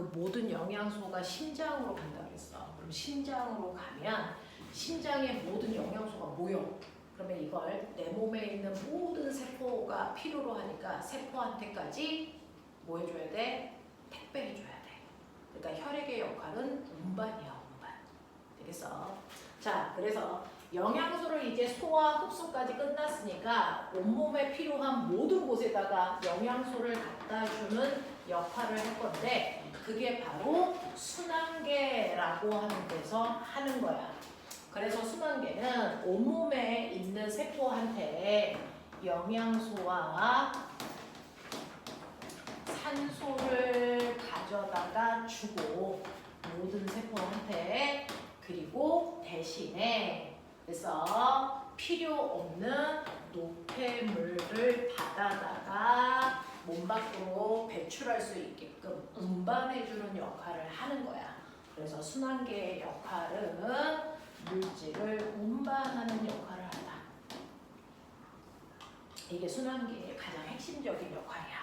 그 모든 영양소가 심장으로 간다 그랬어. 그럼 심장으로 가면 심장의 모든 영양소가 모여. 그러면 이걸 내 몸에 있는 모든 세포가 필요로 하니까 세포한테까지 뭐 해줘야 돼? 택배해줘야 돼. 그러니까 혈액의 역할은 운반이야, 운반. 되겠어? 자, 그래서 영양소를 이제 소화, 흡수까지 끝났으니까 온몸에 필요한 모든 곳에다가 영양소를 갖다 주는 역할을 할 건데 그게 바로 순환계라고 하는 데서 하는 거야. 그래서 순환계는 온몸에 있는 세포한테 영양소와 산소를 가져다가 주고 모든 세포한테 그리고 대신에 그래서 필요 없는 노폐물을 받아다가 몸 밖으로 배출할 수 있게끔 운반해주는 역할을 하는 거야. 그래서 순환계의 역할은 물질을 운반하는 역할을 한다. 이게 순환계의 가장 핵심적인 역할이야.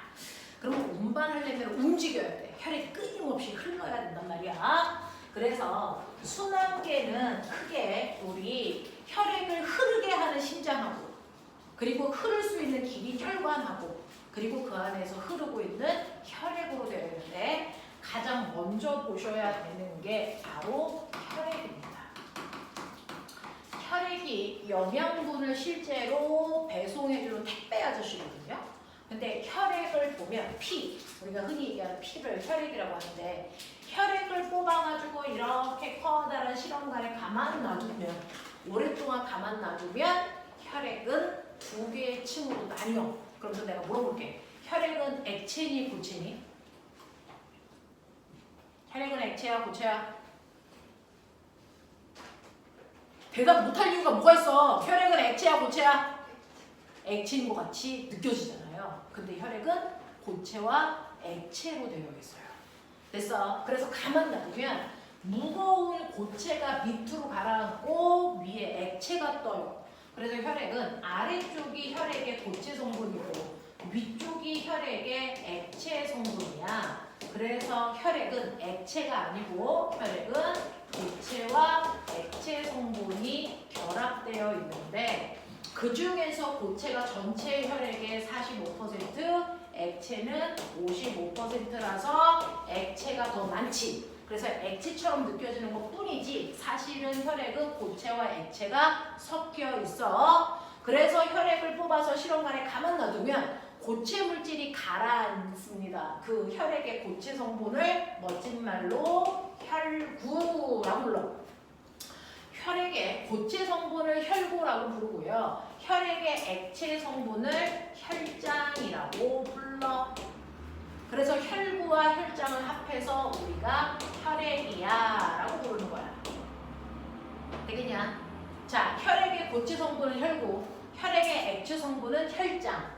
그럼 운반하려면 움직여야 돼. 혈액이 끊임없이 흘러야 된단 말이야. 그래서 순환계는 크게 우리 혈액을 흐르게 하는 심장하고 그리고 흐를 수 있는 길이 혈관하고 그리고 그 안에서 흐르고 있는 혈액으로 되어 있는데 가장 먼저 보셔야 되는 게 바로 혈액입니다. 혈액이 영양분을 실제로 배송해주는 택배 아저씨거든요. 근데 혈액을 보면 피, 우리가 흔히 얘기하는 피를 혈액이라고 하는데 혈액을 뽑아가지고 이렇게 커다란 실험관에 가만 놔두면 오랫동안 가만 놔두면 혈액은 두 개의 층으로 나뉘어. 그러면서 내가 물어볼게. 혈액은 액체니 고체니? 혈액은 액체야 고체야? 대답 못할 이유가 뭐가 있어? 혈액은 액체야 고체야? 액체인 것 같이 느껴지잖아요. 근데 혈액은 고체와 액체로 되어 있어요. 됐어? 그래서 가만 놔두면 무거운 고체가 밑으로 가라앉고 위에 액체가 떠요. 그래서 혈액은 아래쪽이 혈액의 고체 성분이고 위쪽이 혈액의 액체 성분이야. 그래서 혈액은 액체가 아니고 혈액은 고체와 액체 성분이 결합되어 있는데 그 중에서 고체가 전체 혈액의 45%, 액체는 55%라서 액체가 더 많지. 그래서 액체처럼 느껴지는 것 뿐이지 사실은 혈액은 고체와 액체가 섞여 있어. 그래서 혈액을 뽑아서 실험관에 가만 놔두면 고체 물질이 가라앉습니다. 그 혈액의 고체 성분을 멋진 말로 혈구라고 불러. 혈액의 고체 성분을 혈구라고 부르고요. 혈액의 액체 성분을 혈장이라고 불러. 그래서 혈구와 혈장을 합해서 우리가 혈액이야 라고 부르는 거야. 되겠냐? 자, 혈액의 고체 성분은 혈구, 혈액의 액체 성분은 혈장.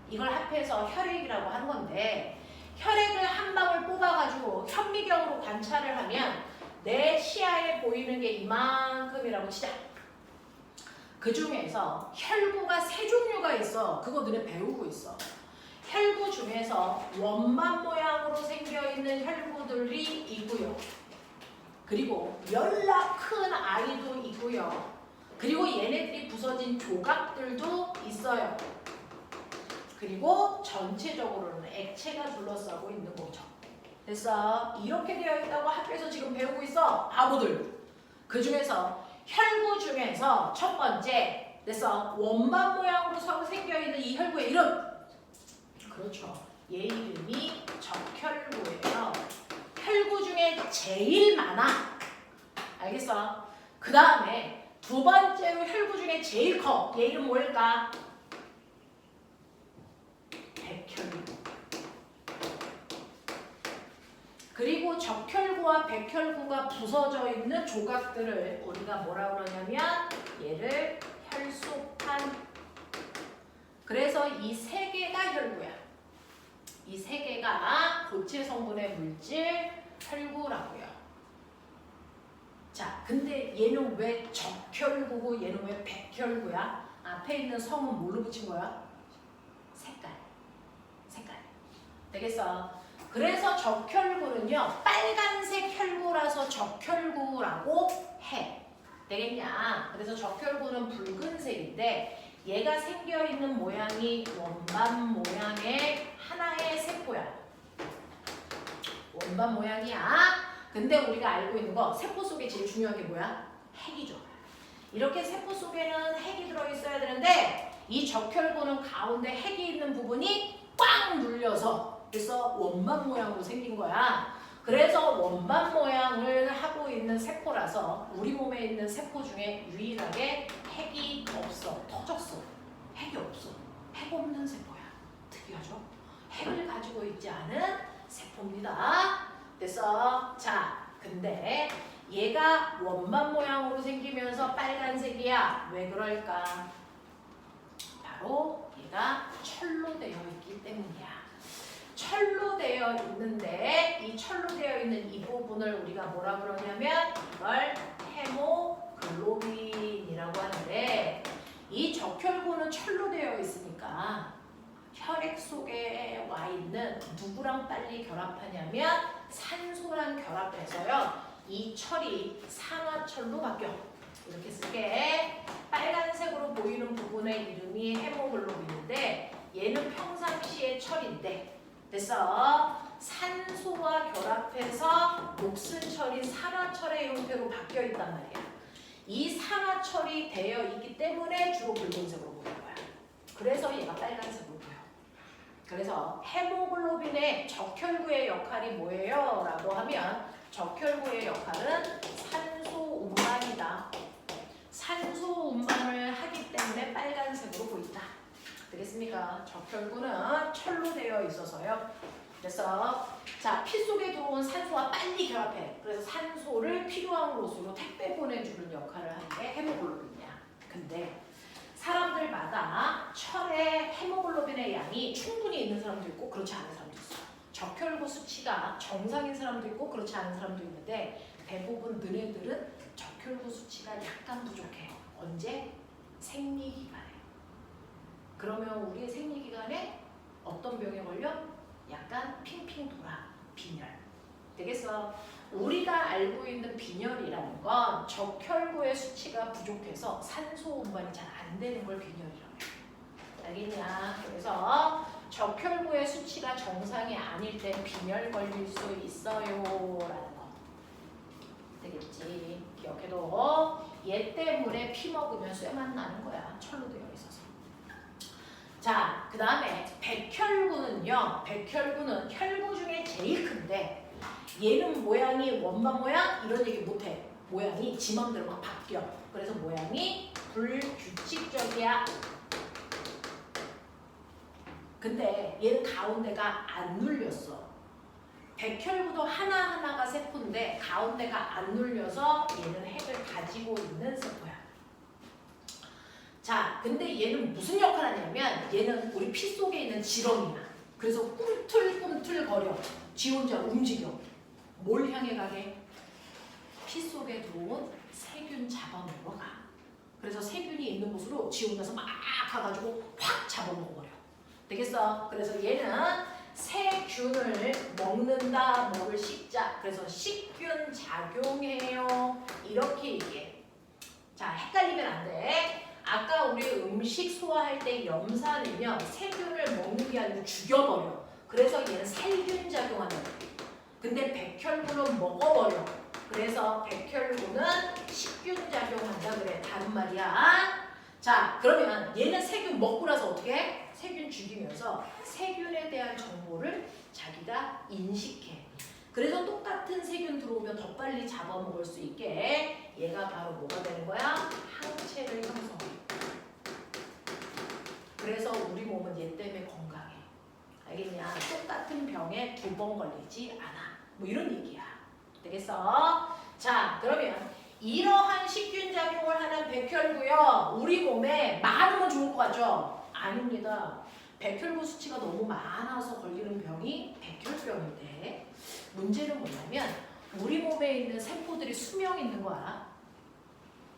이걸 합해서 혈액이라고 하는 건데 혈액을 한 방울 뽑아가지고 현미경으로 관찰을 하면 내 시야에 보이는 게 이만큼이라고 치자. 그 중에서 혈구가 세 종류가 있어. 그거 너네 배우고 있어. 혈구 중에서 원만 모양으로 생겨있는 혈구들이 있고요. 그리고 연락 큰 아이도 있고요. 그리고 얘네들이 부서진 조각들도 있어요. 그리고 전체적으로는 액체가 둘러싸고 있는 거죠. 됐어? 이렇게 되어 있다고 학교에서 지금 배우고 있어. 바보들. 그 중에서 혈구 중에서 첫 번째 됐어? 원반 모양으로 생겨있는 이 혈구의 이름. 그렇죠. 얘 이름이 적혈구예요. 혈구 중에 제일 많아. 알겠어? 그 다음에 두 번째로 혈구 중에 제일 커. 얘 이름 뭘까? 백혈구. 그리고 적혈구와 백혈구가 부서져 있는 조각들을 우리가 뭐라 그러냐면 얘를 혈소판. 그래서 이 세 개가 혈구야. 이 세 개가 고체 성분의 물질 혈구라고요. 자, 근데 얘는 왜 적혈구고 얘는 왜 백혈구야? 앞에 있는 성은 뭘로 붙인 거야? 색깔. 되겠어? 그래서 적혈구는요, 빨간색 혈구라서 적혈구라고 해. 되겠냐? 그래서 적혈구는 붉은색인데 얘가 생겨있는 모양이 원반 모양의 하나의 세포야. 원반 모양이야. 근데 우리가 알고 있는 거 세포 속에 제일 중요한 게 뭐야? 핵이죠. 이렇게 세포 속에는 핵이 들어있어야 되는데 이 적혈구는 가운데 핵이 있는 부분이 꽉 눌려서 그래서 원반 모양으로 생긴 거야. 그래서 원반 모양을 하고 있는 세포라서 우리 몸에 있는 세포 중에 유일하게 핵이 없어. 터졌어. 핵이 없어. 핵 없는 세포야. 특이하죠? 핵을 가지고 있지 않은 세포입니다. 됐어? 자, 근데 얘가 원반 모양으로 생기면서 빨간색이야. 왜 그럴까? 바로 얘가 철로 되어 있기 때문이야. 철로 되어 있는데 이 철로 되어 있는 이 부분을 우리가 뭐라 그러냐면 이걸 헤모글로빈이라고 하는데 이 적혈구는 철로 되어 있으니까 혈액 속에 와 있는 누구랑 빨리 결합하냐면 산소랑 결합해서요. 이 철이 산화철로 바뀌어. 이렇게 쓸게. 빨간색으로 보이는 부분의 이름이 헤모글로빈인데 얘는 평상시의 철인데 됐어? 산소와 결합해서 녹슨 철인 산화철의 형태로 바뀌어 있단 말이야. 이 산화철이 되어 있기 때문에 주로 붉은색으로 보이는 거야. 그래서 얘가 빨간색으로 보여. 그래서 헤모글로빈의 적혈구의 역할이 뭐예요? 라고 하면 적혈구의 역할은 산소 운반이다. 산소 운반을 하기 때문에 빨간색으로 보인다. 되겠습니까? 적혈구는 철로 되어 있어서요. 그래서 자, 피 속에 들어온 산소와 빨리 결합해. 그래서 산소를 필요한 곳으로 택배 보내주는 역할을 하는 게 헤모글로빈이야. 근데 사람들마다 철의 헤모글로빈의 양이 충분히 있는 사람도 있고 그렇지 않은 사람도 있어. 적혈구 수치가 정상인 사람도 있고 그렇지 않은 사람도 있는데 대부분 너네들은 적혈구 수치가 약간 부족해. 언제? 생리기간에. 그러면 우리의 생리기간에 어떤 병에 걸려? 약간 핑핑 돌아. 빈혈. 되겠어? 우리가 알고 있는 빈혈이라는 건 적혈구의 수치가 부족해서 산소 운반이 잘 안 되는 걸 빈혈이라고 해. 알겠냐? 그래서 적혈구의 수치가 정상이 아닐 땐 빈혈 걸릴 수 있어요. 라는 거. 되겠지? 기억해도 얘 때문에 피 먹으면 쇠만 나는 거야. 철로 되어 있어서. 자, 그 다음에 백혈구는요. 백혈구는 혈구 중에 제일 큰데 얘는 모양이 원반 모양? 이런 얘기 못해. 모양이 지 맘대로 막 바뀌어. 그래서 모양이 불규칙적이야. 근데 얘는 가운데가 안 눌렸어. 백혈구도 하나하나가 세포인데 가운데가 안 눌려서 얘는 핵을 가지고 있는 세포야. 자, 근데 얘는 무슨 역할을 하냐면 얘는 우리 피 속에 있는 지렁이야. 그래서 꿈틀꿈틀거려. 지 혼자 움직여. 뭘 향해 가게? 피 속에 들어온 세균 잡아먹으러 가. 그래서 세균이 있는 곳으로 지 혼자서 막 가가지고 확 잡아먹어버려. 되겠어? 그래서 얘는 세균을 먹는다, 먹을 식자. 그래서 식균 작용해요. 이렇게 얘기해. 자, 헷갈리면 안 돼. 아까 우리 음식 소화할 때 염산은요, 세균을 먹는 게 아니고 죽여버려. 그래서 얘는 살균 작용하는 거야. 근데 백혈구는 먹어버려. 그래서 백혈구는 식균 작용한다 그래. 다른 말이야. 자, 그러면 얘는 세균 먹고 나서 어떻게 해? 세균 죽이면서 세균에 대한 정보를 자기가 인식해. 그래서 똑같은 세균 들어오면 더 빨리 잡아먹을 수 있게 얘가 바로 뭐가 되는 거야? 항체를 형성해. 그래서 우리 몸은 얘 때문에 건강해. 알겠냐? 똑같은 병에 2번 걸리지 않아. 뭐 이런 얘기야. 되겠어? 자, 그러면 이러한 식균 작용을 하는 백혈구요. 우리 몸에 많으면 좋을 것 같죠? 아닙니다. 백혈구 수치가 너무 많아서 걸리는 병이 백혈병인데 문제는 뭐냐면 우리 몸에 있는 세포들이 수명 있는 거야.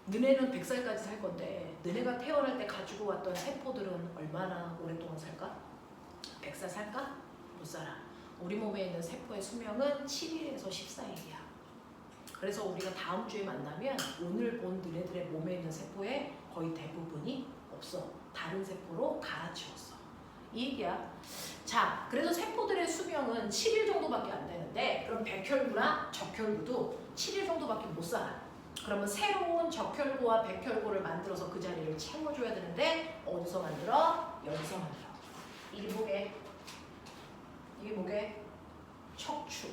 너네는 100살까지 살 건데 너네가 태어날 때 가지고 왔던 세포들은 얼마나 오랫동안 살까? 100살 살까? 못 살아. 우리 몸에 있는 세포의 수명은 7일에서 14일이야. 그래서 우리가 다음 주에 만나면 오늘 본 너네들의 몸에 있는 세포의 거의 대부분이 없어. 다른 세포로 갈아치웠어. 이 얘기야. 자, 그래서 세포들의 수명은 7일 정도밖에 안 되는데 그럼 백혈구나 적혈구도 7일 정도밖에 못 살아. 그러면 새로운 적혈구와 백혈구를 만들어서 그 자리를 채워줘야 되는데 어디서 만들어? 여기서 만들어. 이게 뭐게? 이게 뭐게? 척추.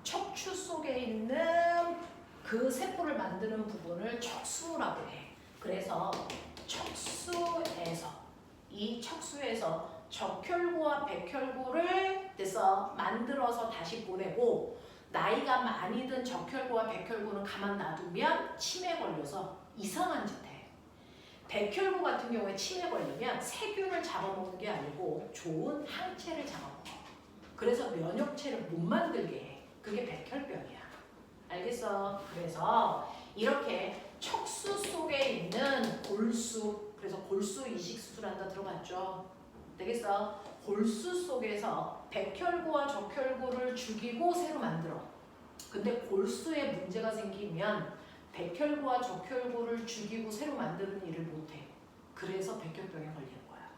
척추 속에 있는 그 세포를 만드는 부분을 척수라고 해. 그래서 이 척수에서 적혈구와 백혈구를 돼서 만들어서 다시 보내고 나이가 많이 든 적혈구와 백혈구는 가만 놔두면 치매 걸려서 이상한 짓 해. 백혈구 같은 경우에 치매 걸리면 세균을 잡아먹는 게 아니고 좋은 항체를 잡아먹어. 그래서 면역체를 못 만들게 해. 그게 백혈병이야. 알겠어? 그래서 이렇게 척수 속에 있는 골수, 그래서 골수 이식 수술한다 들어봤죠? 되겠어? 골수 속에서 백혈구와 적혈구를 죽이고 새로 만들어. 근데 골수에 문제가 생기면 백혈구와 적혈구를 죽이고 새로 만드는 일을 못해. 그래서 백혈병에 걸리는 거야.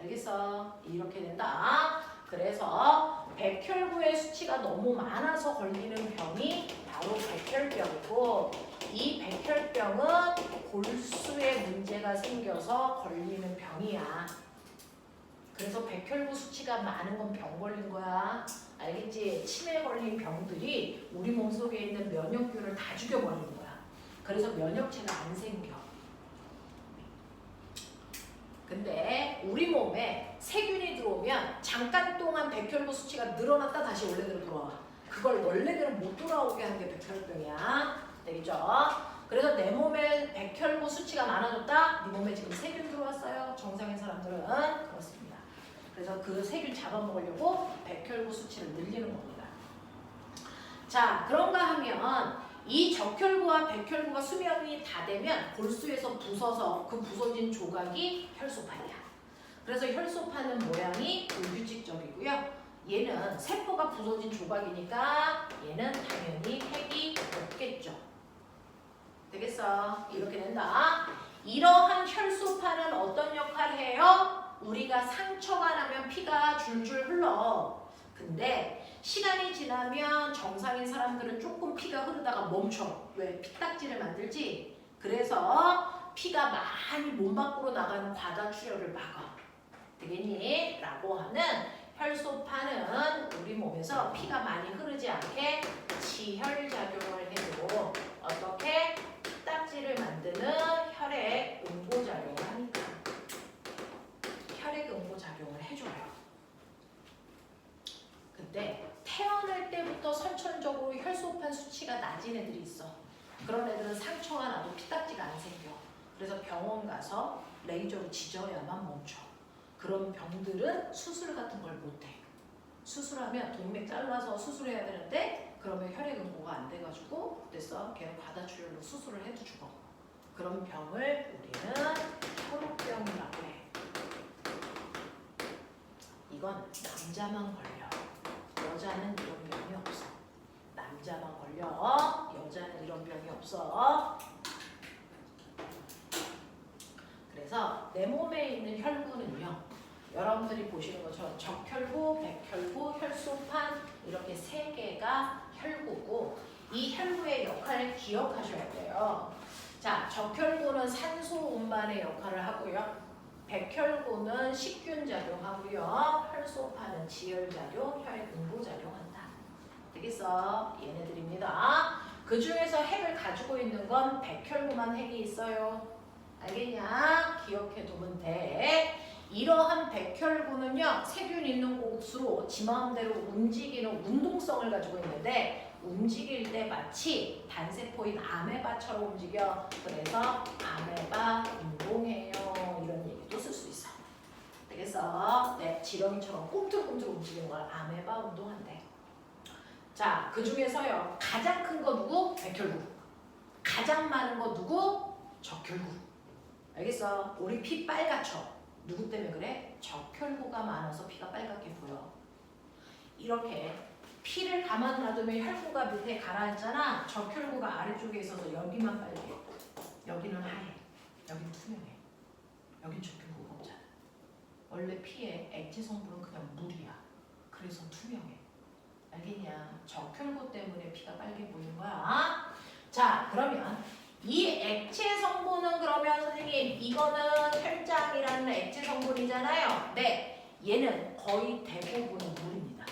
알겠어? 이렇게 된다. 그래서 백혈구의 수치가 너무 많아서 걸리는 병이 바로 백혈병이고 이 백혈병은 골수에 문제가 생겨서 걸리는 병이야. 그래서 백혈구 수치가 많은 건 병 걸린 거야. 알겠지? 치매에 걸린 병들이 우리 몸속에 있는 면역균을 다 죽여버리는 거야. 그래서 면역체가 안 생겨. 근데 우리 몸에 세균이 들어오면 잠깐 동안 백혈구 수치가 늘어났다 다시 원래대로 돌아와. 그걸 원래대로 못 돌아오게 하는 게 백혈병이야. 되겠죠? 그래서 내 몸에 백혈구 수치가 많아졌다. 네 몸에 지금 세균 들어왔어요. 정상인 사람들은 그렇습니다. 그래서 그 세균 잡아먹으려고 백혈구 수치를 늘리는 겁니다. 자, 그런가 하면 이 적혈구와 백혈구가 수명이 다 되면 골수에서 부서서 그 부서진 조각이 혈소판이야. 그래서 혈소판은 모양이 불규칙적이고요. 얘는 세포가 부서진 조각이니까 얘는 당연히 핵이 없겠죠. 되겠어? 이렇게 된다. 이러한 혈소판은 어떤 역할을 해요? 우리가 상처가 나면 피가 줄줄 흘러. 근데 시간이 지나면 정상인 사람들은 조금 피가 흐르다가 멈춰. 왜? 피딱지를 만들지? 그래서 피가 많이 몸 밖으로 나가는 과다출혈을 막아. 되겠니? 라고 하는 혈소판은 우리 몸에서 피가 많이 흐르지 않게 지혈작용을 해주고 어떻게? 피딱지를 만드는 혈액 응고작용을 하니까 혈액 응고작용을 해줘요. 근데 태어날 때부터 선천적으로 혈소판 수치가 낮은 애들이 있어. 그런 애들은 상처가 나도 피딱지가 안 생겨. 그래서 병원 가서 레이저로 지져야만 멈춰. 그런 병들은 수술 같은 걸 못해. 수술하면 동맥 잘라서 수술해야 되는데 그러면 혈액 응고가 안 돼가지고 됐어? 걔는 과다출혈로 수술을 해도 죽어. 그런 병을 우리는 혈우병이라고 해. 이건 남자만 걸려. 여자는 이런 병이 없어. 남자만 걸려. 여자는 이런 병이 없어. 그래서 내 몸에 있는 혈구는요. 여러분들이 보시는 것처럼 적혈구, 백혈구, 혈소판 이렇게 세 개가 혈구고 이 혈구의 역할을 기억하셔야 돼요. 자, 적혈구는 산소 운반의 역할을 하고요. 백혈구는 식균 작용하고요. 혈소판은 지혈작용, 혈액 응고작용한다. 되겠어? 얘네들입니다. 그 중에서 핵을 가지고 있는 건 백혈구만 핵이 있어요. 알겠냐? 기억해 두면 돼. 이러한 백혈구는요. 세균 있는 곳으로 지 마음대로 움직이는 운동성을 가지고 있는데 움직일 때 마치 단세포인 아메바처럼 움직여. 그래서 아메바 운동해요. 이런 얘기도 쓸 수 있어. 되겠어? 네, 지렁이처럼 꿈틀꿈틀 움직이는 걸 아메바 운동한대. 자, 그 중에서요. 가장 큰 거 누구? 백혈구. 가장 많은 거 누구? 적혈구. 알겠어? 우리 피 빨갛죠? 누구 때문에 그래? 적혈구가 많아서 피가 빨갛게 보여. 이렇게 피를 가만 놔두면 혈구가 밑에 가라앉잖아. 적혈구가 아래쪽에 있어서 여기만 빨개. 여기는 하얘. 여기는 투명해. 여긴 적혈구가 없잖아. 원래 피의 액체 성분은 그냥 물이야. 그래서 투명해. 알겠냐? 적혈구 때문에 피가 빨개 보이는 거야. 자, 그러면 이 액체 성분은 그러면 선생님 이거는 혈장이라는 액체 성분이잖아요. 네, 얘는 거의 대부분은 물입니다.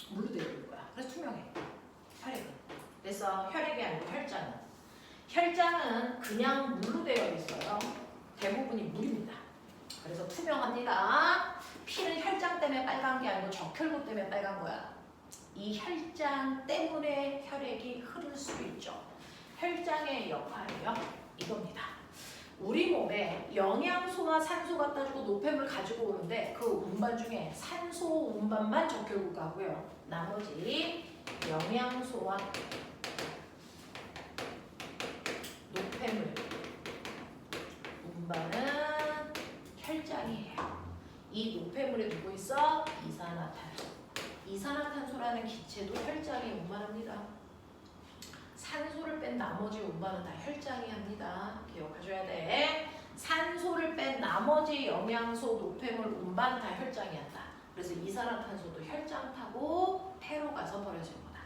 물로 되어 있는 거야. 그래서 투명해. 혈액은. 그래서 혈액이 아니고 혈장은. 혈장은 그냥 물로 되어 있어요. 대부분이 물입니다. 그래서 투명합니다. 피는 혈장 때문에 빨간 게 아니고 적혈구 때문에 빨간 거야. 이 혈장 때문에 혈액이 흐를 수 있죠. 혈장의 역할이요. 이겁니다. 우리 몸에 영양소와 산소 갖다 주고 노폐물 가지고 오는데 그 운반 중에 산소 운반만 적혈구가 하고요. 나머지 영양소와 노폐물 운반은 혈장이에요. 이 노폐물에 누구 있어? 이산화탄소. 이산화탄소라는 기체도 혈장이 운반합니다. 산소를 뺀 나머지 운반은 다 혈장이 합니다. 기억하셔야 돼. 산소를 뺀 나머지 영양소, 노폐물 운반 다 혈장이 한다. 그래서 이산화탄소도 혈장 타고 폐로 가서 버려질 거다.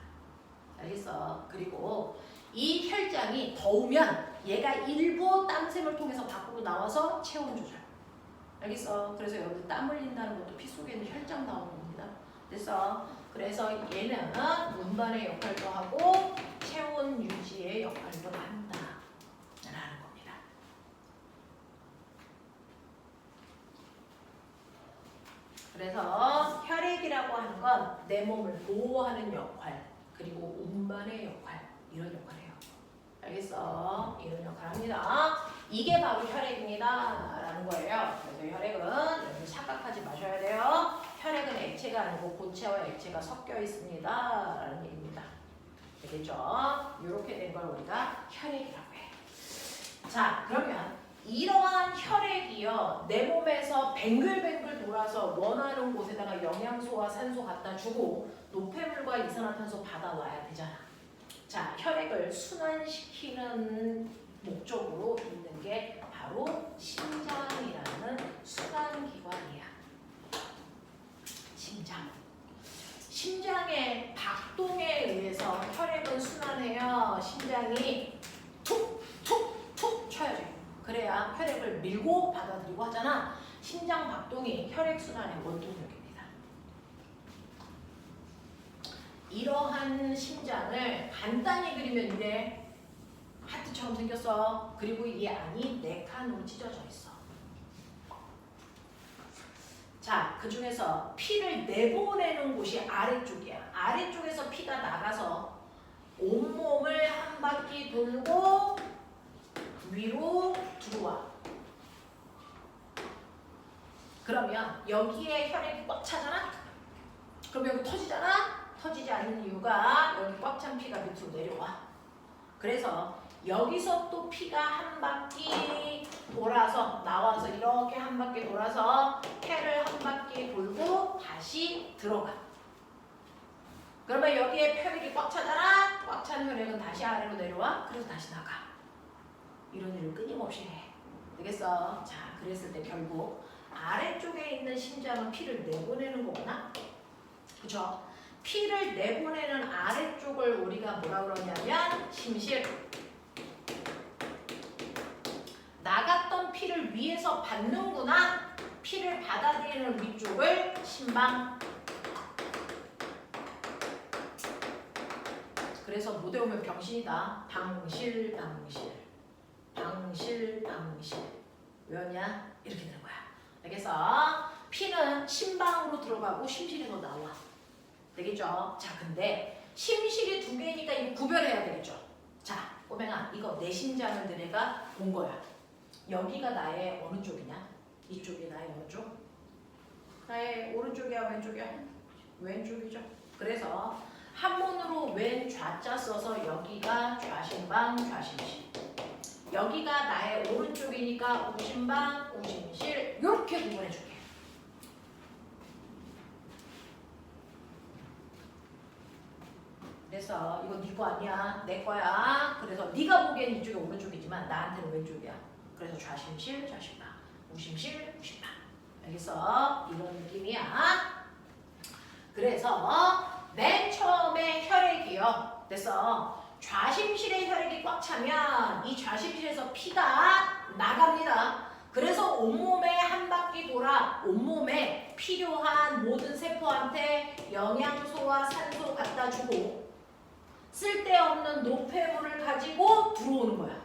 알겠어? 그리고 이 혈장이 더우면 얘가 일부 땀샘을 통해서 밖으로 나와서 체온 조절. 알겠어? 그래서 여러분 땀 흘린다는 것도 피 속에 있는 혈장 나오는 겁니다. 됐어? 그래서 얘는 운반의 역할도 하고 체온 유지의 역할도 한다 라는 겁니다. 그래서 혈액이라고 하는 건 내 몸을 보호하는 역할 그리고 운반의 역할 이런 역할을 해요. 알겠어? 이런 역할을 합니다. 이게 바로 혈액입니다 라는 거예요. 그래서 혈액은 여러분 착각하지 마셔야 돼요. 혈액은 액체가 아니고 고체와 액체가 섞여 있습니다 라는 얘기입니다. 되겠죠? 이렇게 된 걸 우리가 혈액이라고 해. 자, 그러면 이러한 혈액이요 내 몸에서 뱅글뱅글 돌아서 원하는 곳에다가 영양소와 산소 갖다 주고 노폐물과 이산화탄소 받아와야 되잖아. 자, 혈액을 순환시키는 목적으로 있는 게 바로 심장이라는 순환기관이야. 심장. 심장의 박동에 의해서 혈액은 순환해요. 심장이 툭툭툭 쳐야 돼. 그래야 혈액을 밀고 받아들이고 하잖아. 심장 박동이 혈액 순환의 원동력입니다. 이러한 심장을 간단히 그리면 이래 하트처럼 생겼어. 그리고 이 안이 4칸으로 찢어져 있어. 자, 그 중에서 피를 내보내는 곳이 아래쪽이야. 아래쪽에서 피가 나가서 온몸을 한 바퀴 돌고 위로 들어와. 그러면 여기에 혈액이 꽉 차잖아? 그럼 여기 터지잖아? 터지지 않는 이유가 여기 꽉 찬 피가 밑으로 내려와. 그래서 여기서 또 피가 한 바퀴 돌아서 나와서 이렇게 한 바퀴 돌아서 폐를 한 바퀴 돌고 다시 들어가. 그러면 여기에 혈액이 꽉 차잖아? 꽉 찬 혈액은 다시 아래로 내려와. 그래서 다시 나가. 이런 일을 끊임없이 해. 되겠어? 자, 그랬을 때 결국 아래쪽에 있는 심장은 피를 내보내는 거구나. 그쵸? 피를 내보내는 아래쪽을 우리가 뭐라 그러냐면 심실. 나갔던 피를 위에서 받는구나. 피를 받아들이는 위쪽을 심방. 그래서 무대 오면 병신이다. 방실, 방실. 방실, 방실. 왜냐? 이렇게 되는 거야. 알겠어? 피는 심방으로 들어가고 심실에서 나와. 되겠죠? 자, 근데 심실이 2개니까 이거 구별해야 되겠죠? 자, 꼬맹아, 이거 내 심장을 너네가 본 거야. 여기가 나의 어느 쪽이냐? 이쪽이 나의 어느 쪽? 나의 오른쪽이야, 왼쪽이야? 왼쪽이죠. 그래서 한문으로 왼 좌자 써서 여기가 좌심방, 좌심실. 여기가 나의 오른쪽이니까 우심방, 우심실 이렇게 구분해 줄게. 그래서 이거 네 거 아니야, 내 거야. 그래서 네가 보기엔 이쪽이 오른쪽이지만 나한테는 왼쪽이야. 그래서 좌심실, 좌심방, 우심실, 우심방. 알겠어? 이런 느낌이야. 그래서 맨 처음에 혈액이요. 됐어. 좌심실에 혈액이 꽉 차면 이 좌심실에서 피가 나갑니다. 그래서 온몸에 한 바퀴 돌아 온몸에 필요한 모든 세포한테 영양소와 산소 갖다 주고 쓸데없는 노폐물을 가지고 들어오는 거야.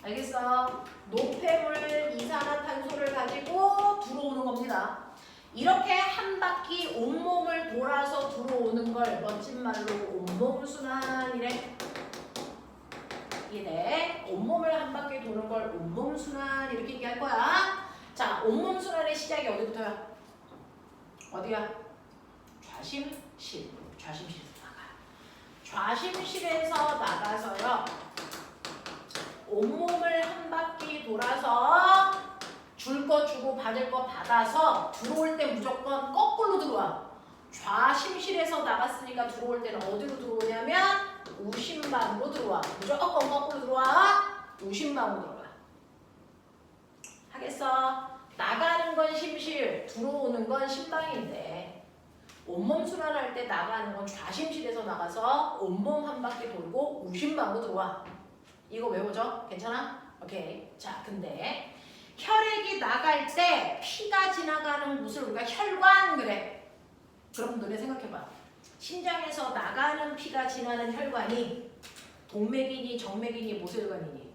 알겠어? 노폐물, 이산화탄소를 가지고 들어오는 겁니다. 이렇게 한 바퀴 온몸을 돌아서 들어오는 걸 멋진 말로 온몸순환이래. 이래. 온몸을 한 바퀴 도는 걸 온몸순환 이렇게 얘기할 거야. 자, 온몸순환의 시작이 어디부터야? 어디야? 좌심실. 좌심실에서 나가. 좌심실에서 나가서요. 온몸을 한 바퀴 돌아서 줄 거 주고 받을 거 받아서 들어올 때 무조건 거꾸로 들어와. 좌심실에서 나갔으니까 들어올 때는 어디로 들어오냐면 우심방으로 들어와. 무조건 거꾸로 들어와. 우심방으로 들어와. 하겠어? 나가는 건 심실, 들어오는 건 심방인데 온몸 순환할 때 나가는 건 좌심실에서 나가서 온몸 한 바퀴 돌고 우심방으로 들어와. 이거 외워줘? 괜찮아? 오케이. 자, 근데 혈액이 나갈 때 피가 지나가는 곳을 우리가 혈관 그래. 그럼 너네 생각해봐. 심장에서 나가는 피가 지나는 혈관이 동맥이니 정맥이니 모세혈관이니?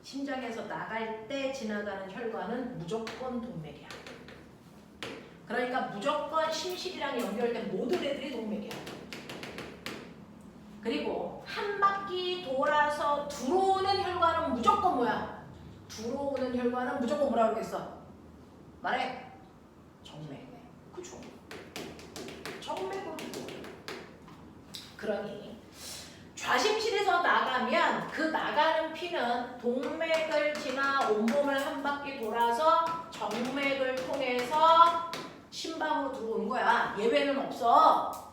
심장에서 나갈 때 지나가는 혈관은 무조건 동맥이야. 그러니까 무조건 심실이랑 연결된 모든 애들이 동맥이야. 그리고 한 바퀴 돌아서 들어오는 혈관은 무조건 뭐야? 들어오는 혈관은 무조건 뭐라 그러겠어? 말해. 정맥. 그쵸? 정맥으로. 그러니 좌심실에서 나가면 그 나가는 피는 동맥을 지나 온몸을 한 바퀴 돌아서 정맥을 통해서 심방으로 들어오는 거야. 예외는 없어.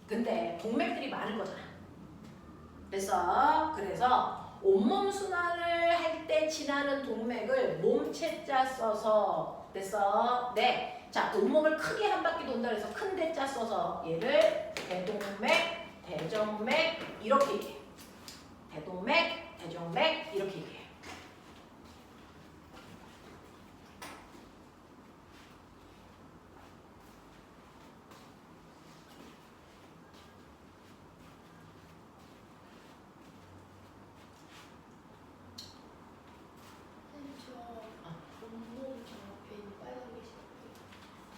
근데 동맥들이 많은 거잖아. 그래서 온몸 순환을 할 때 지나는 동맥을 몸체자 써서 됐어. 네. 자, 온몸을 크게 한 바퀴 돈다 그래서 큰 대자 써서 얘를 대동맥, 대정맥 이렇게 얘기해. 대동맥, 대정맥 이렇게 얘기해.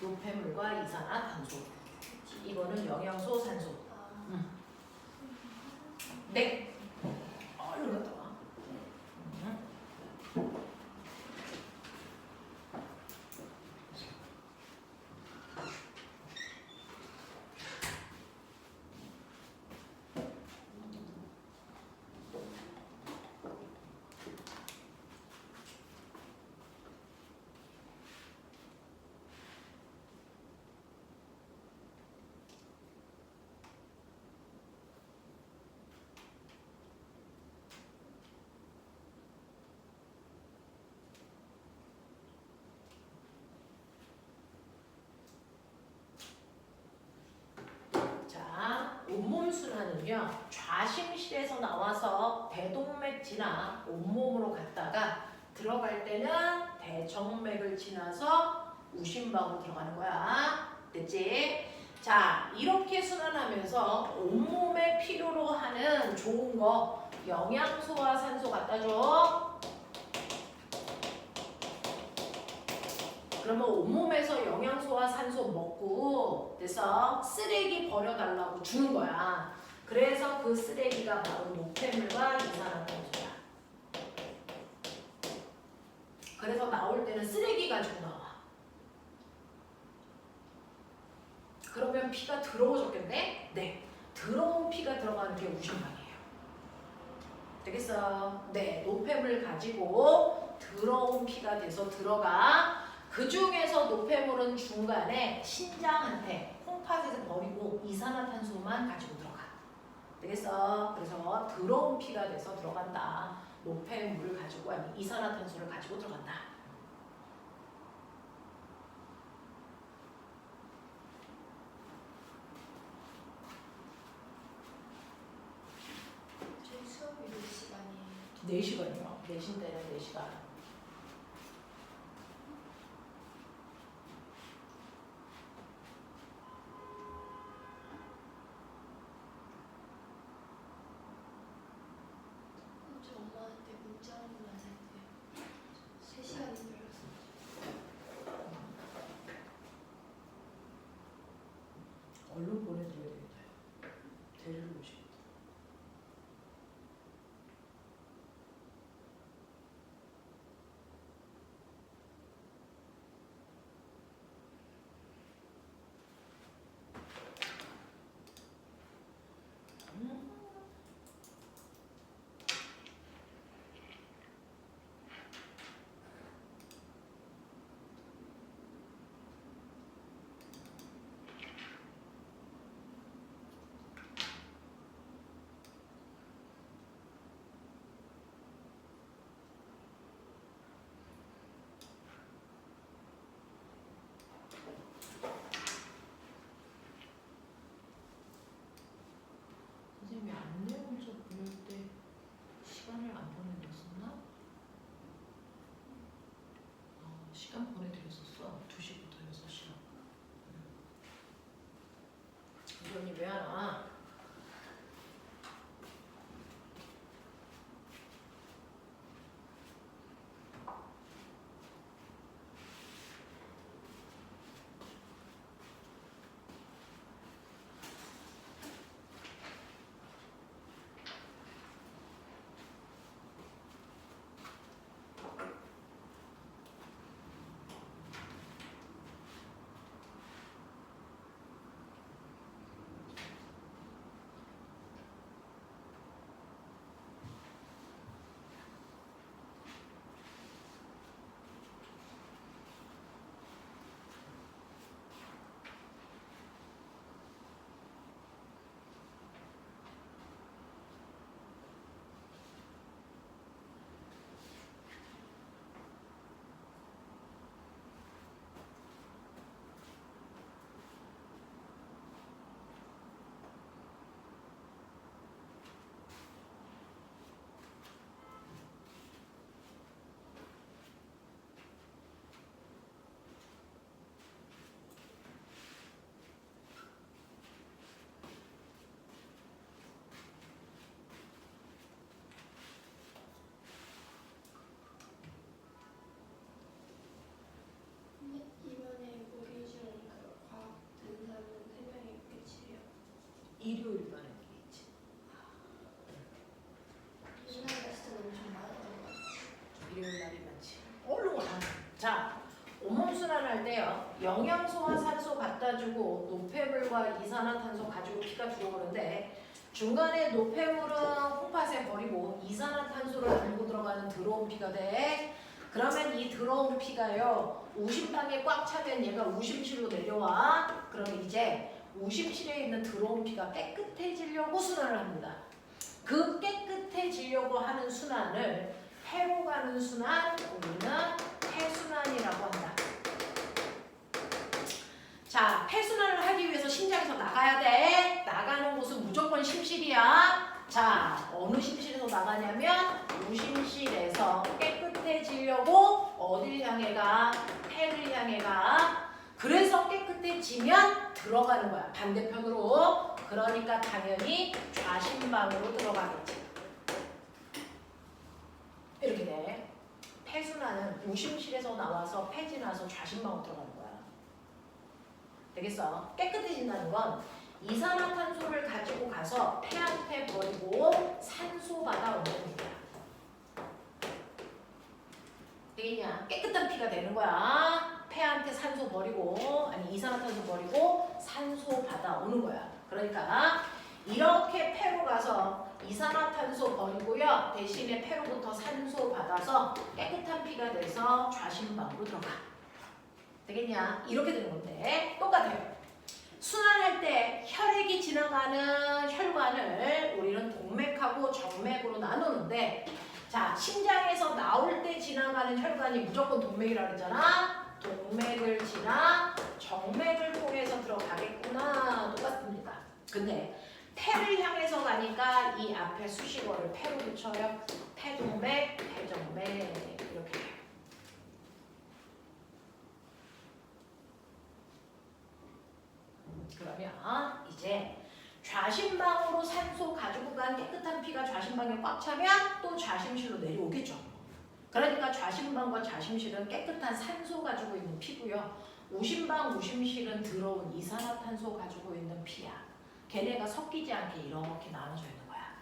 노폐물과 이산화탄소. 이거는 영양소, 산소. 네. 얼른 갔다 와. 온몸 순환은요, 좌심실에서 나와서 대동맥 지나 온몸으로 갔다가 들어갈 때는 대정맥을 지나서 우심방으로 들어가는 거야. 됐지? 자, 이렇게 순환하면서 온몸에 필요로 하는 좋은 거 영양소와 산소 갖다 줘. 그러면 온몸에서 영양소와 산소 먹고 그래서 쓰레기 버려달라고 주는 거야. 그래서 그 쓰레기가 바로 노폐물과 이산화탄소야. 그래서 나올 때는 쓰레기 가지고 나와. 그러면 피가 들어오셨겠네? 네. 들어온 피가 들어가는 게 우심방이에요. 되겠어? 네. 노폐물 가지고 들어온 피가 돼서 들어가. 그 중에서 노폐물은 중간에 신장한테 콩팥에서 버리고 이산화탄소만 가지고 들어가. 되겠어? 그래서 더러운 피가 돼서 들어간다. 노폐물을 가지고 아니 이산화탄소를 가지고 들어간다. 저희 수업이 몇 시간이에요? 4시간이요. 내신 때는 4시간. 저 엄마한테 문자 한 번 안 할게요. 3시간인 줄 알았어요. 얼른 보내드려야 되겠다. 데리러 오시겠다. 선생님이 안내 문자 보낼 때 시간을 안 보내드렸었나? 시간 보내드렸었어. 2시부터 6시로. 우리 언니 왜 안 와? 근데 이번에 우리 중 과학 듣는 사람은 3명이 끝이에요. 일요일만 있지. 옛날에 진짜 엄청 많았던 것 같아요. 일요일 날이 많지. 얼른 와. 자, 온몸순환 할 때요. 영양소와 산소 갖다 주고 노폐물과 이산화탄소 가지고 피가 들어오는데 중간에 노폐물은 콩팥에 버리고 이산화탄소를 달고 들어가는 더러운 피가 돼. 그러면 이 더러운 피가요. 우심방에 꽉 차면 얘가 우심실로 내려와. 그러면 이제 우심실에 있는 더러운 피가 깨끗해지려고 순환을 합니다. 그 깨끗해지려고 하는 순환을 폐로 가는 순환, 우리는 폐순환이라고 한다. 자, 폐순환을 하기 위해서 심장에서 나가야 돼. 나가는 곳은 무조건 심실이야. 자, 어느 심실에서 나가냐면 우심실에서 깨끗해지려고 어딜 향해 가? 폐를 향해 가. 그래서 깨끗해지면 들어가는 거야. 반대편으로. 그러니까 당연히 좌심방으로 들어가겠지. 이렇게 돼. 폐순환은 우심실에서 나와서 폐 지나서 좌심방으로 들어가는 거야. 되겠어? 깨끗해진다는 건 이산화탄소를 가지고 가서 폐한테 버리고 산소 받아오는 거야. 되겠냐? 깨끗한 피가 되는 거야. 폐한테 산소 버리고 아니 이산화탄소 버리고 산소 받아오는 거야. 그러니까 이렇게 폐로 가서 이산화탄소 버리고요. 대신에 폐로부터 산소 받아서 깨끗한 피가 돼서 좌심방으로 들어가. 되겠냐? 이렇게 되는 건데 똑같아요. 순환할 때 혈액이 지나가는 혈관을 나누는데 자 심장에서 나올 때 지나가는 혈관이 무조건 동맥이라 그랬잖아. 동맥을 지나 정맥을 통해서 들어가겠구나. 똑같습니다. 근데 폐를 향해서 가니까 이 앞에 수식어를 폐로 붙여요. 폐동맥, 폐정맥 이렇게 돼요. 그러면 이제 좌심방으로 산소 가지고 간 깨끗한 피가 좌심방에 꽉 차면 또 좌심실로 내려오겠죠. 그러니까 좌심방과 좌심실은 깨끗한 산소 가지고 있는 피고요. 우심방, 우심실은 더러운 이산화탄소 가지고 있는 피야. 걔네가 섞이지 않게 이렇게 나눠져 있는 거야.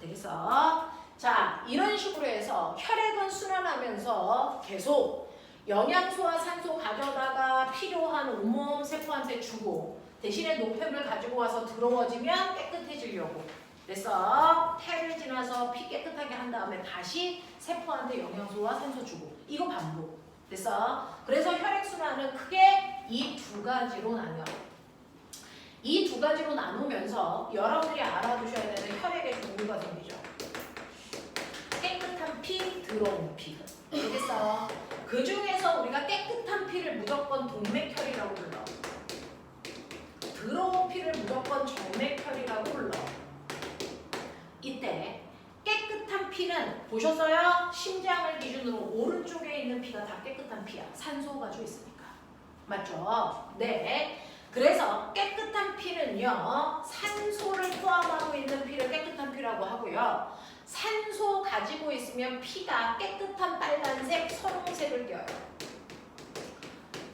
되겠어? 자, 이런 식으로 해서 혈액은 순환하면서 계속 영양소와 산소 가져다가 필요한 온몸 세포한테 주고 대신에 노폐물 가지고 와서 더러워지면 깨끗해지려고. 그래서 폐를 지나서 피 깨끗하게 한 다음에 다시 세포한테 영양소와 산소 주고. 이거 반복. 됐어? 그래서 혈액순환은 크게 이 두 가지로 나뉘어요. 이 두 가지로 나누면서 여러분들이 알아두셔야 되는 혈액의 종류가 생기죠. 깨끗한 피, 더러운 피. 알겠어? 그 중에서 우리가 깨끗한 피를 무조건 동맥혈이라고 불러. 더러운 피를 무조건 정맥혈이라고 불러. 이때 깨끗한 피는 보셨어요? 심장을 기준으로 오른쪽에 있는 피가 다 깨끗한 피야. 산소 가지고 있으니까. 맞죠? 네. 그래서 깨끗한 피는요. 산소를 포함하고 있는 피를 깨끗한 피라고 하고요. 산소 가지고 있으면 피가 깨끗한 빨간색, 선홍색을 띄어요.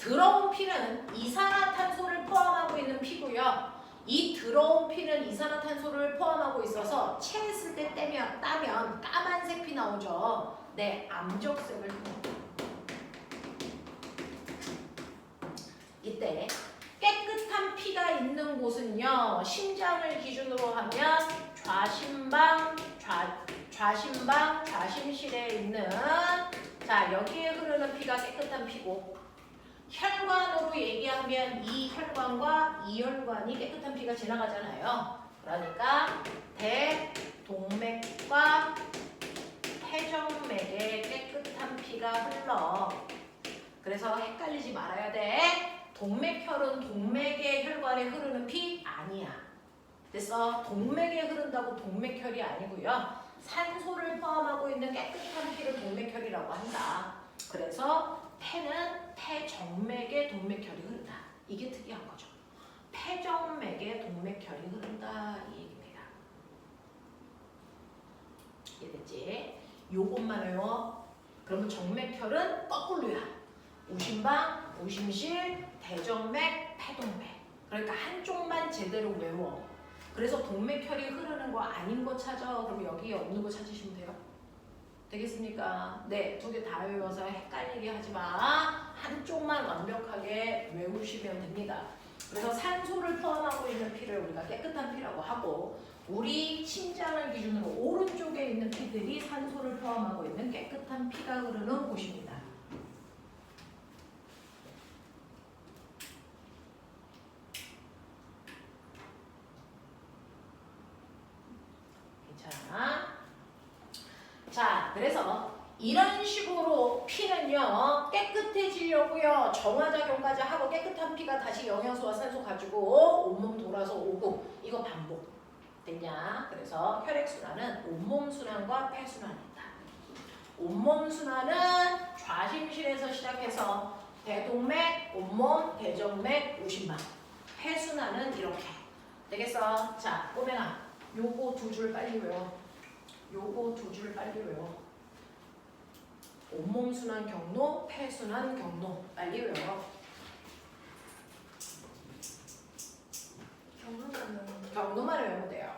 더러운 피는 이산화탄소를 포함하고 있는 피고요. 이 더러운 피는 이산화탄소를 포함하고 있어서 체했을 때 따면 까만색 피 나오죠. 네, 암적색을 띨니다. 이때 깨끗한 피가 있는 곳은요. 심장을 기준으로 하면 좌심방, 좌심실에 있는 자 여기에 흐르는 피가 깨끗한 피고 혈관으로 얘기하면 이 혈관과 이 혈관이 깨끗한 피가 지나가잖아요. 그러니까 대동맥과 폐정맥에 깨끗한 피가 흘러. 그래서 헷갈리지 말아야 돼. 동맥혈은 동맥의 혈관에 흐르는 피 아니야. 그래서 동맥에 흐른다고 동맥혈이 아니고요. 산소를 포함하고 있는 깨끗한 피를 동맥혈이라고 한다. 그래서 폐는 폐정맥에 동맥혈이 흐른다. 이게 특이한 거죠. 폐정맥에 동맥혈이 흐른다 이 얘기입니다. 이해됐지? 요것만 외워. 그러면 정맥혈은 거꾸로야. 우심방, 우심실, 대정맥, 폐동맥. 그러니까 한쪽만 제대로 외워. 그래서 동맥혈이 흐르는 거 아닌 거 찾아. 그럼 여기 없는 거 찾으시면 돼요. 되겠습니까? 네, 두 개 다 외워서 헷갈리게 하지 마. 한쪽만 완벽하게 외우시면 됩니다. 그래서 산소를 포함하고 있는 피를 우리가 깨끗한 피라고 하고 우리 심장을 기준으로 오른쪽에 있는 피들이 산소를 포함하고 있는 깨끗한 피가 흐르는 곳입니다. 자, 그래서 이런 식으로 피는요 깨끗해지려고요 정화작용까지 하고 깨끗한 피가 다시 영양소와 산소 가지고 온몸 돌아서 오고 이거 반복 됐냐? 그래서 혈액순환은 온몸 순환과 폐순환이 있다. 온몸 순환은 좌심실에서 시작해서 대동맥, 온몸, 대정맥, 우심방. 폐순환은 이렇게 되겠어? 자, 꼬맹아 요거 두 줄 빨리 외워. 요거 두 줄 빨리 외워. 온몸 순환 경로, 폐 순환 경로 빨리 외워. 경로만 외우면 돼요.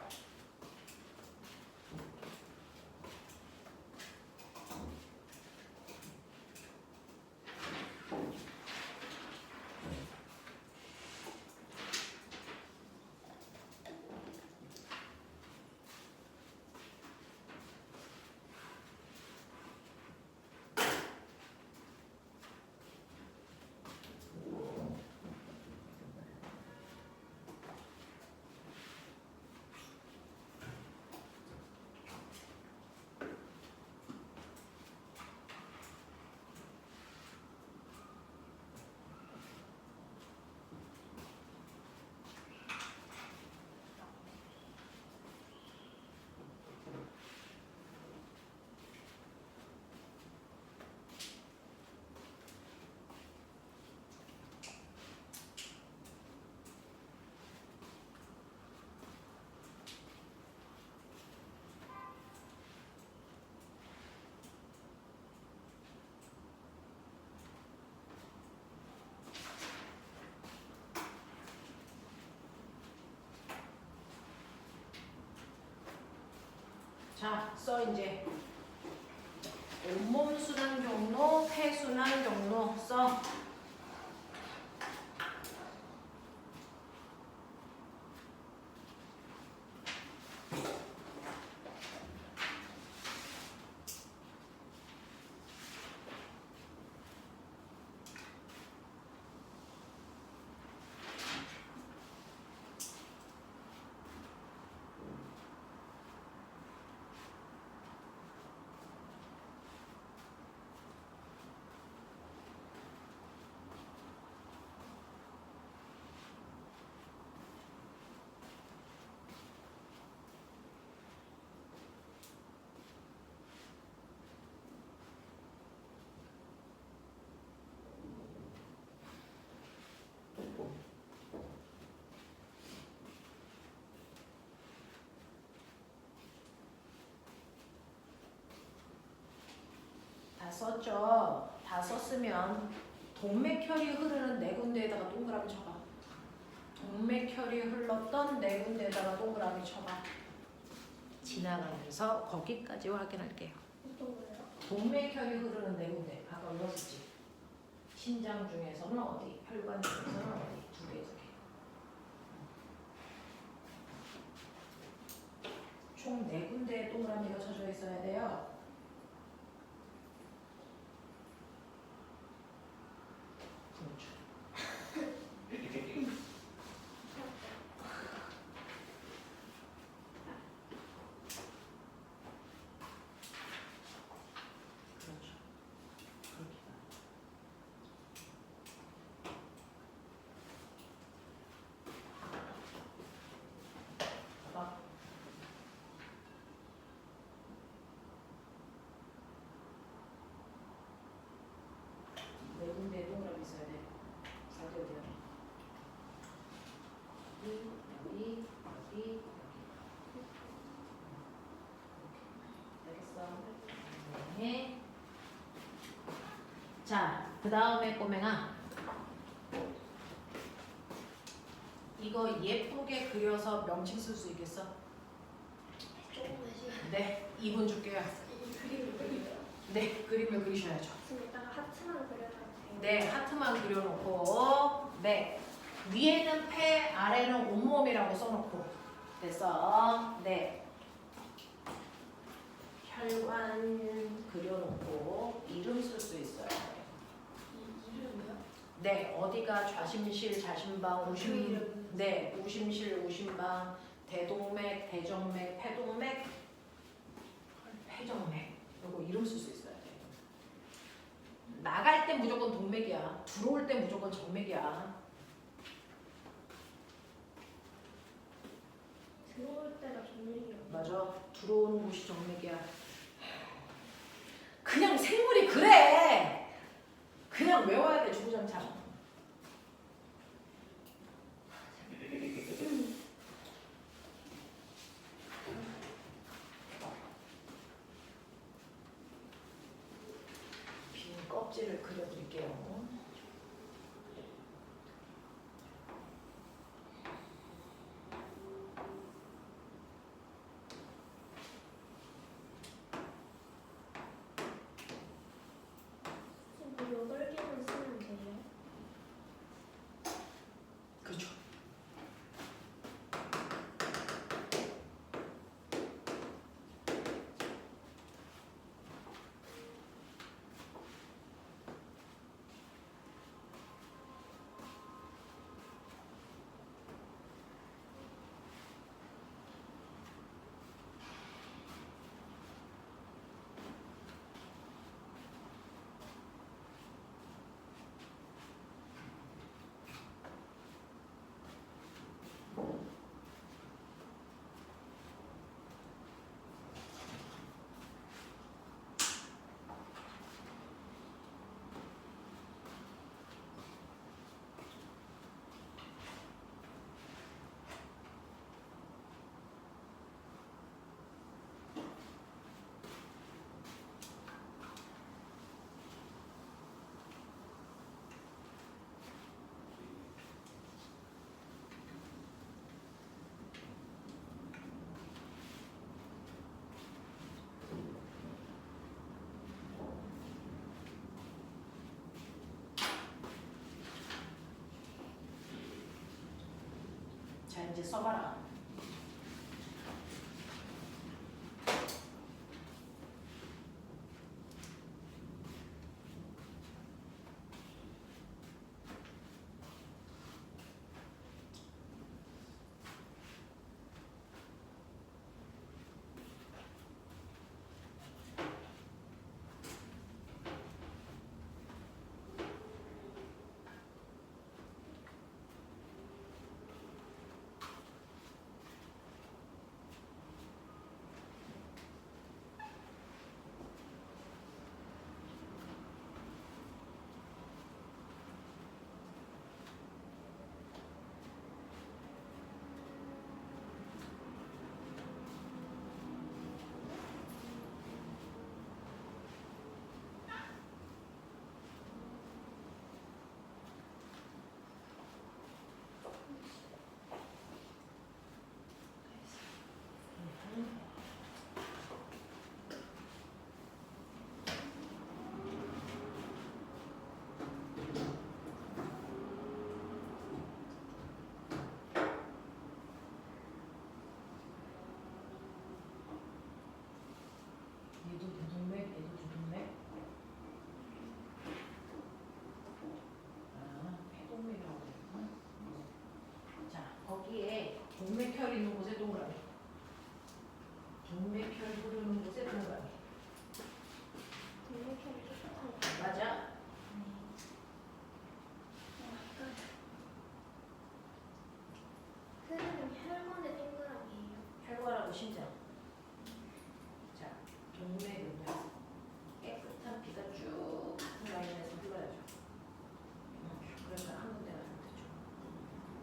자, 써 이제. 온몸 순환 경로, 폐 순환 경로 써. 다 썼죠? 다 썼으면 동맥혈이 흐르는 네 군데에다가 동그라미 쳐봐. 동맥혈이 흘렀던 네 군데에다가 동그라미 쳐봐. 지나가면서 거기까지 확인할게요. 어떤 거예요? 동맥혈이 흐르는 네 군데. 아까 외웠었지? 심장 중에서는 어디? 혈관 중에서는 어디? 두 개. 총 네 군데에 동그라미가 쳐져 있어야 돼요. 그렇죠. 그렇죠. 그렇게 봐봐. 네 군데에 동그라미 있어야 돼. 어디 어디야? 여기, 여기. 알겠어. 네. 자, 그 다음에 꼬맹아. 이거 예쁘게 그려서 명칭 쓸 수 있겠어? 조금만 시간. 네, 2분 줄게요. 이 그림을 그리죠. 네, 그림을 그리셔야죠. 지금 이따가 하트만 그려도 돼요. 네, 하트만 그려놓고, 네, 위에는 폐, 아래는 온몸이라고 써놓고, 됐어. 네, 혈관 그려놓고 이름 쓸 수 있어요. 이 이름이요? 네, 어디가 좌심실, 자심방, 그 우심, 이름. 네, 우심실, 우심방, 대동맥, 대정맥, 폐동맥, 폐정맥. 요거 이름 쓸 수 있어야 돼. 나갈 때 무조건 동맥이야. 들어올 때 무조건 정맥이야. 들어올 때가 정맥이요. 맞아. 들어오는 곳이 정맥이야. 그냥 생물이 그래. 그냥 외워야 돼, 주구장창. 빈 껍질을 그려드릴게요. 지금 8개만 쓰면 돼요? 그렇죠. 이제 써봐라. 얘도 대동맥, 얘도 두동맥. 폐동맥이라고 그랬구나. 자, 거기에 동맥혈 있는 곳에 동그라미. 동맥혈 흐르는 곳에 동그라미. 동맥혈이 깨끗한 거. 맞아? 흐르는 혈관의 동그라미예요. 혈관하고 심장. 자, 동맥은요. 깨끗한 피가 쭉 같은 라인에서 흘러야죠. 그러니까 한 군데가 안 되죠.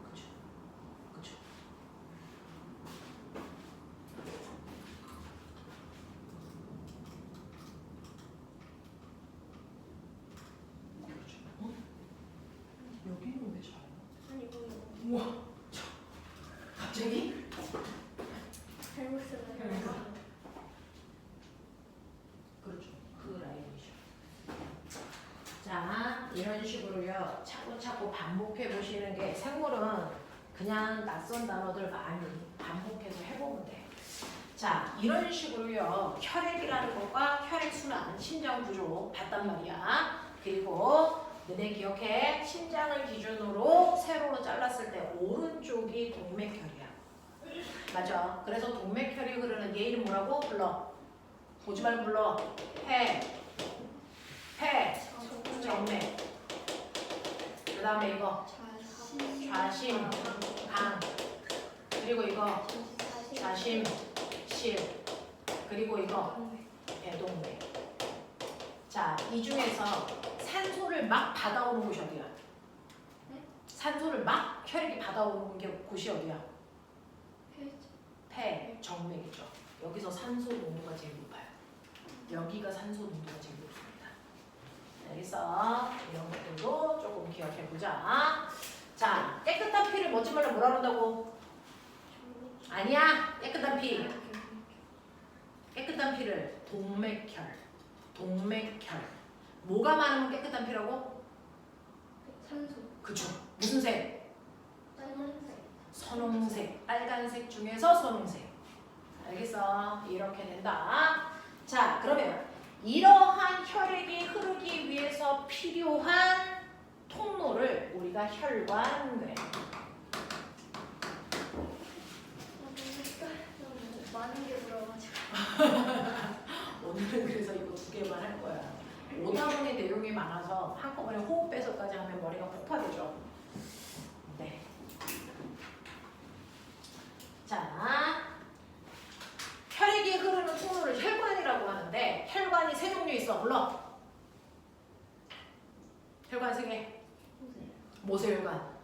그쵸? 그쵸? 그렇죠. 어? 여기는 왜 잘해? 아니 뭐 우와, 갑자기? 잘못 쓰면 그렇죠. 그 라인이죠. 자, 이런 식으로요. 차곡차곡 반복해 보시는 게 생물은 그냥 낯선 단어들 많이 반복해서 해보면 돼. 자, 이런 식으로요. 혈액이라는 것과 혈액순환, 심장 구조 봤단 말이야. 그리고 너네 기억해. 심장을 기준으로 세로로 잘랐을 때 오른쪽이 동맥혈이야. 맞아. 그래서 동맥혈이 흐르는 얘 이름 뭐라고 불러? 보지 말고 불러. 정맥. 그 다음에 이거 좌심, 강. 그리고 이거 좌심, 실. 그리고 이거 대동맥. 자, 이 중에서 산소를 막 받아오는 곳이 어디야? 산소를 막 혈액이 받아오는 게 곳이 어디야? 폐, 정맥이죠. 여기서 산소 농도가 제일 높아요. 여기가 산소 농도가 제일 높습니다. 여기서 이런 것들도 조금 기억해보자. 자, 깨끗한 피를 먹지 말라 뭐라 그런다고? 아니야. 깨끗한 피. 깨끗한 피를 동맥혈. 뭐가 많으면 깨끗한 피라고? 산소. 그쵸. 무슨 색? 빨간색. 선홍색. 빨간색 중에서 선홍색. 알겠어? 이렇게 된다. 자, 그러면 이러한 혈액이 흐르기 위해서 필요한 통로를 우리가 혈관 그래. 너무 많은 게 들어가지고. 오늘은 그래서 이거 2개만 할 거야. 오다보니 내용이 많아서 한꺼번에 호흡 빼서까지 하면 머리가 폭파되죠. 네. 자, 혈액이 흐르는 통로를 혈관이라고 하는데 혈관이 3종류 있어. 불러. 혈관 3개. 모세혈관,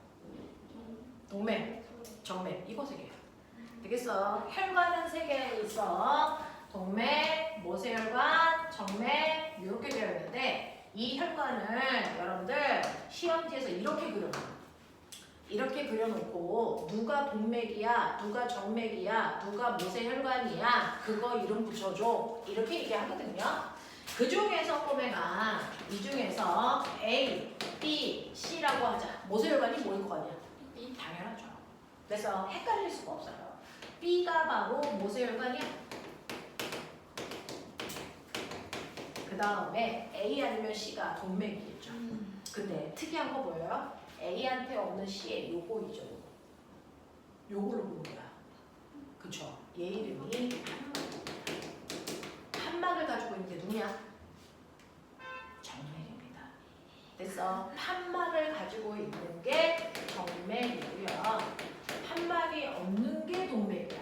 동맥, 정맥. 이거 3개. 되겠어. 혈관은 3개 있어. 동맥, 모세혈관, 정맥 이렇게 되어 있는데 이 혈관을 여러분들 시험지에서 이렇게 그려놔. 이렇게 그려놓고 누가 동맥이야, 누가 정맥이야, 누가 모세혈관이야 그거 이름 붙여줘 이렇게 얘기하거든요. 그 중에서 꼬매가 이 중에서 A, B, C라고 하자. 모세혈관이 뭐일 거 아니야? 당연하죠. 그래서 헷갈릴 수가 없어요. B가 바로 모세혈관이야. 그 다음에 A 아니면 C가 동맥이겠죠. 근데 특이한 거 보여요? A한테 없는 C의 요거이죠. 요걸로 보는 거야. 그쵸? 얘 이름이 판막을 가지고 있는 게 누구냐? 정맥입니다. 됐어? 판막을 가지고 있는 게 정맥이고요. 판막이 없는 게 동맥이야.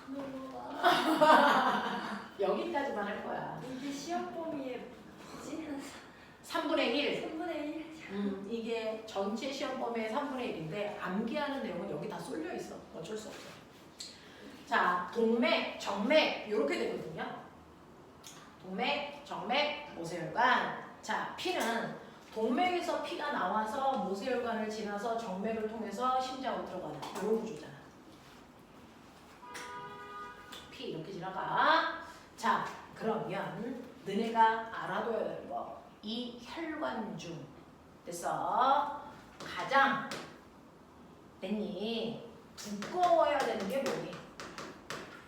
너무 많아. 여기까지만 할 거야. 이게 시험 범위에 뭐지? 3분의 1. 3분의 1. 이게 전체 시험 범위의 3분의 1인데 암기하는 내용은 여기 다 쏠려 있어. 어쩔 수 없어. 자, 동맥, 정맥 이렇게 되거든요. 동맥, 정맥, 모세혈관. 자, 피는 동맥에서 피가 나와서 모세혈관을 지나서 정맥을 통해서 심장으로 들어가는 이런 구조잖아. 피 이렇게 지나가. 자, 그러면 너네가 알아둬야 되는 거. 이 혈관 중 됐어? 가장 됐니? 두꺼워야 되는 게 뭐니?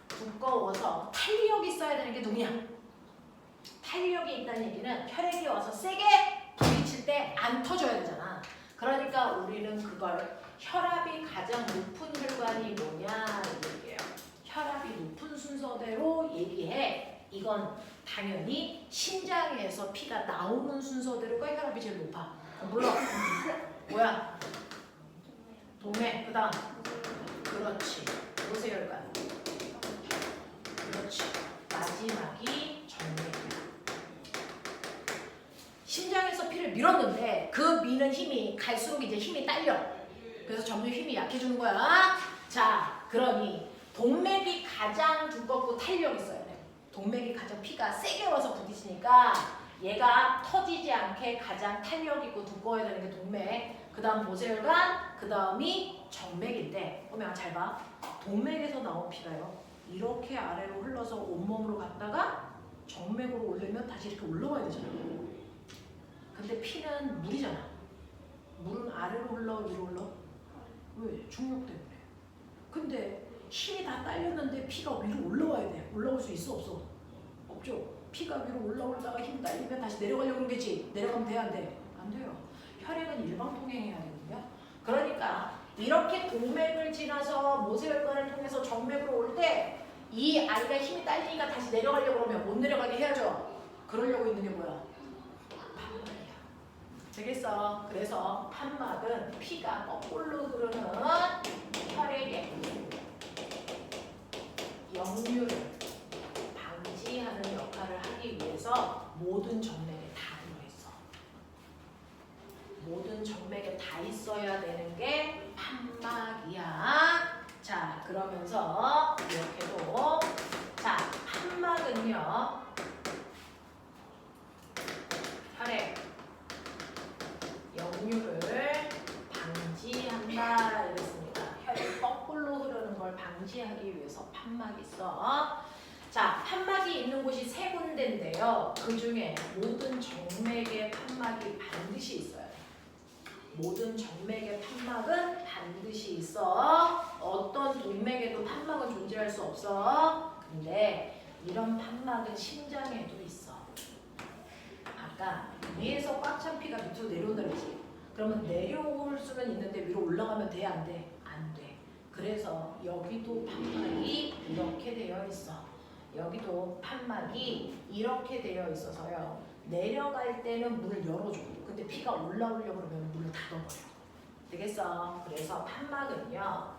두꺼워서 탄력이 있어야 되는 게 누구냐? 탄력이 있다는 얘기는 혈액이 와서 세게 부딪힐 때 안 터져야 되잖아. 그러니까 우리는 그걸 혈압이 가장 높은 혈관이 뭐냐 이 얘기예요. 혈압이 높은 순서대로 얘기해. 이건 당연히 심장에서 피가 나오는 순서대로가 혈압이 제일 높아. 물론 뭐야? 동맥, 그다음 그렇지. 모세혈관. 그렇지. 마지막이 정맥이야. 심장에서 피를 밀었는데 그 미는 힘이 갈수록 이제 힘이 딸려. 그래서 점점 힘이 약해지는 거야. 자, 그러니 동맥이 가장 두껍고 탄력이 있어야 돼. 동맥이 가장 피가 세게 와서 부딪히니까 얘가 터지지 않게 가장 탄력 있고 두꺼워야 되는 게 동맥. 그 다음 모세혈관, 그 다음이 정맥인데 보면 잘 봐. 동맥에서 나온 피가요. 이렇게 아래로 흘러서 온몸으로 갔다가 정맥으로 올리면 다시 이렇게 올라와야 되잖아. 근데 피는 물이잖아. 물은 아래로 흘러 위로 흘러? 왜? 중력 때문에. 근데 힘이 다 딸렸는데 피가 위로 올라와야 돼. 올라올 수 있어 없어? 없죠. 피가 위로 올라오다가 힘 딸리면 다시 내려가려고 그러겠지. 내려가면 돼 안 돼? 안 돼요. 혈액은 일방통행해야 되거든요. 그러니까 이렇게 동맥을 지나서 모세혈관을 통해서 정맥으로 올 때 이 아이가 힘이 딸리니까 다시 내려가려고 그러면 못 내려가게 해야죠. 그러려고 있는 게 뭐야? 판막이야. 되겠어? 그래서 판막은 피가 거꾸로 흐르는 혈액의 역류를 방지하는 역할을 하기 위해서 모든 정맥에 다 들어있어. 모든 정맥에 다 있어야 되는 게 판막이야. 자, 그러면서 이렇게도 자, 판막은요. 혈액 역류를 방지한다 이랬습니다. 혈액 거꾸로 흐르는 걸 방지하기 위해서 판막이 있어. 자, 판막이 있는 곳이 세 군데인데요. 그 중에 모든 정맥에 판막이 반드시 있어요. 모든 정맥의 판막은 반드시 있어. 어떤 동맥에도 판막은 존재할 수 없어. 근데 이런 판막은 심장에도 있어. 아까 위에서 꽉 찬 피가 밑으로 내려온다 그랬지. 그러면 내려올 수는 있는데 위로 올라가면 돼? 안 돼? 안 돼. 그래서 여기도 판막이 이렇게 되어 있어. 여기도 판막이 이렇게 되어 있어서요. 내려갈 때는 문을 열어줘. 근데 피가 올라오려고 그러면 문을 닫아버려. 되겠어? 그래서 판막은요.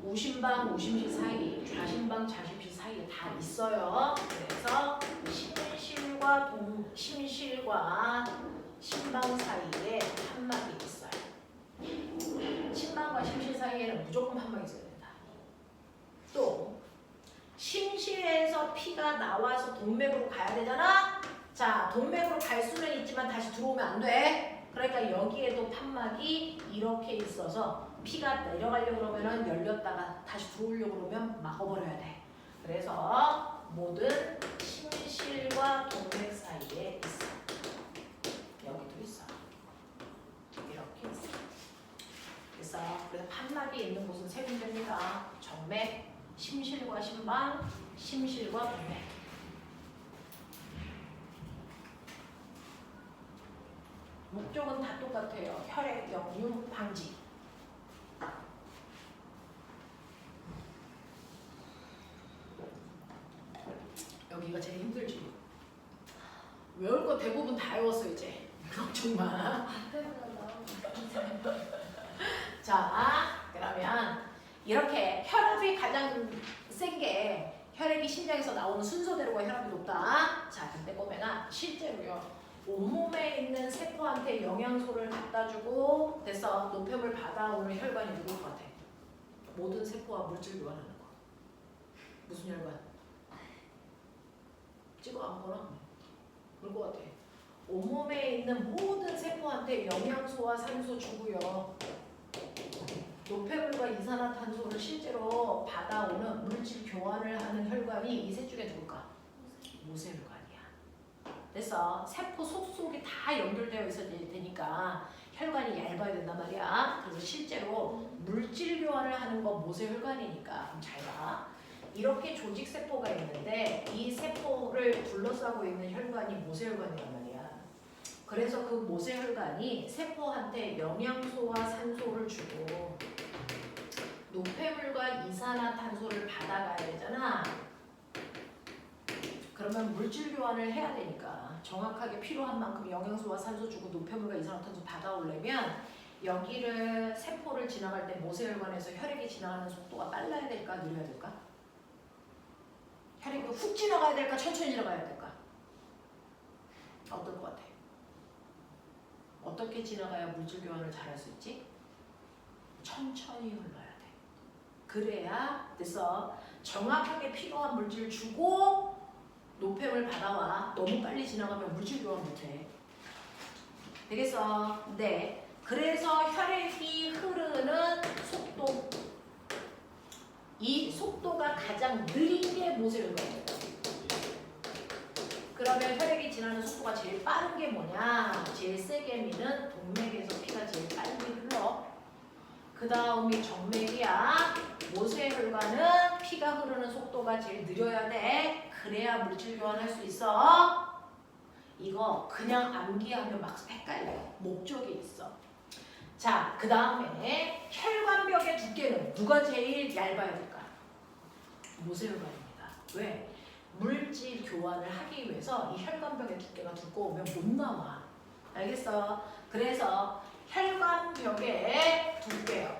우심방, 우심실 사이, 좌심방, 좌심실 사이에 다 있어요. 그래서 심실과 심방 사이에 판막이 있어요. 심방과 심실 사이에는 무조건 판막이 있어야 된다. 또 심실에서 피가 나와서 동맥으로 가야 되잖아. 자, 동맥으로 갈 수는 있지만 다시 들어오면 안 돼. 그러니까 여기에도 판막이 이렇게 있어서 피가 내려가려고 그러면 열렸다가 다시 들어오려고 그러면 막아버려야 돼. 그래서 모든 심실과 동맥 사이에 있어. 여기도 있어. 이렇게 있어. 됐어. 그래서 판막이 있는 곳은 세 군데입니다. 정맥, 심실과 심방, 심실과 동맥. 목적은 다 똑같아요. 혈액 역류 방지. 여기가 제일 힘들지. 외울 거 대부분 다 외웠어 이제. 걱정 마. 앞에보다 나은 것 자, 그러면 이렇게 혈압이 가장 센 게 혈액이 심장에서 나오는 순서대로가 혈압이 높다. 자, 근데 꼬매나 실제로요. 온몸에 있는 세포한테 영양소를 갖다 주고 됐어. 노폐물 받아오는 혈관이 누굴 것 같아? 모든 세포와 물질 교환하는 거. 무슨 혈관? 찍어 아무거나. 그럴 것 같아. 온몸에 있는 모든 세포한테 영양소와 산소 주고요. 노폐물과 이산화탄소를 실제로 받아오는 물질 교환을 하는 혈관이 이 셋 중에 누굴까? 모세혈관이야. 됐어. 세포 속속이 다 연결되어 있어야 되니까 혈관이 얇아야 된단 말이야. 그래서 실제로 물질 교환을 하는 건 모세혈관이니까 그럼 잘 봐. 이렇게 조직 세포가 있는데 이 세포를 둘러싸고 있는 혈관이 모세혈관이란 말이야. 그래서 그 모세혈관이 세포한테 영양소와 산소를 주고 노폐물과 이산화탄소를 받아가야 되잖아. 그러면 물질 교환을 해야 되니까 정확하게 필요한 만큼 영양소와 산소 주고 노폐물과 이산화탄소 받아오려면 여기를 세포를 지나갈 때 모세혈관에서 혈액이 지나가는 속도가 빨라야 될까 느려야 될까? 혈액이 훅 지나가야 될까 천천히 지나가야 될까? 어떨 것 같아? 어떻게 지나가야 물질 교환을 잘할 수 있지? 천천히 흘러야 돼. 그래야 됐어. 정확하게 필요한 물질 주고 노폐물 받아와. 너무 빨리 지나가면 물질 교환 못해. 되겠어? 네. 그래서 혈액이 흐르는 속도, 이 속도가 가장 느린 게 모세혈관이에요. 그러면 혈액이 지나는 속도가 제일 빠른 게 뭐냐? 제일 세게 미는 동맥에서 피가 제일 빨리 흘러. 그 다음이 정맥이야. 모세혈관은 피가 흐르는 속도가 제일 느려야 돼. 그래야 물질 교환할 수 있어. 이거 그냥 암기하면 막 헷갈려. 목적이 있어. 자, 그 다음에 혈관벽의 두께는 누가 제일 얇아야 될까? 모세혈관입니다. 왜? 물질 교환을 하기 위해서 이 혈관벽의 두께가 두꺼우면 못 나와. 알겠어? 그래서 혈관벽의 두께요.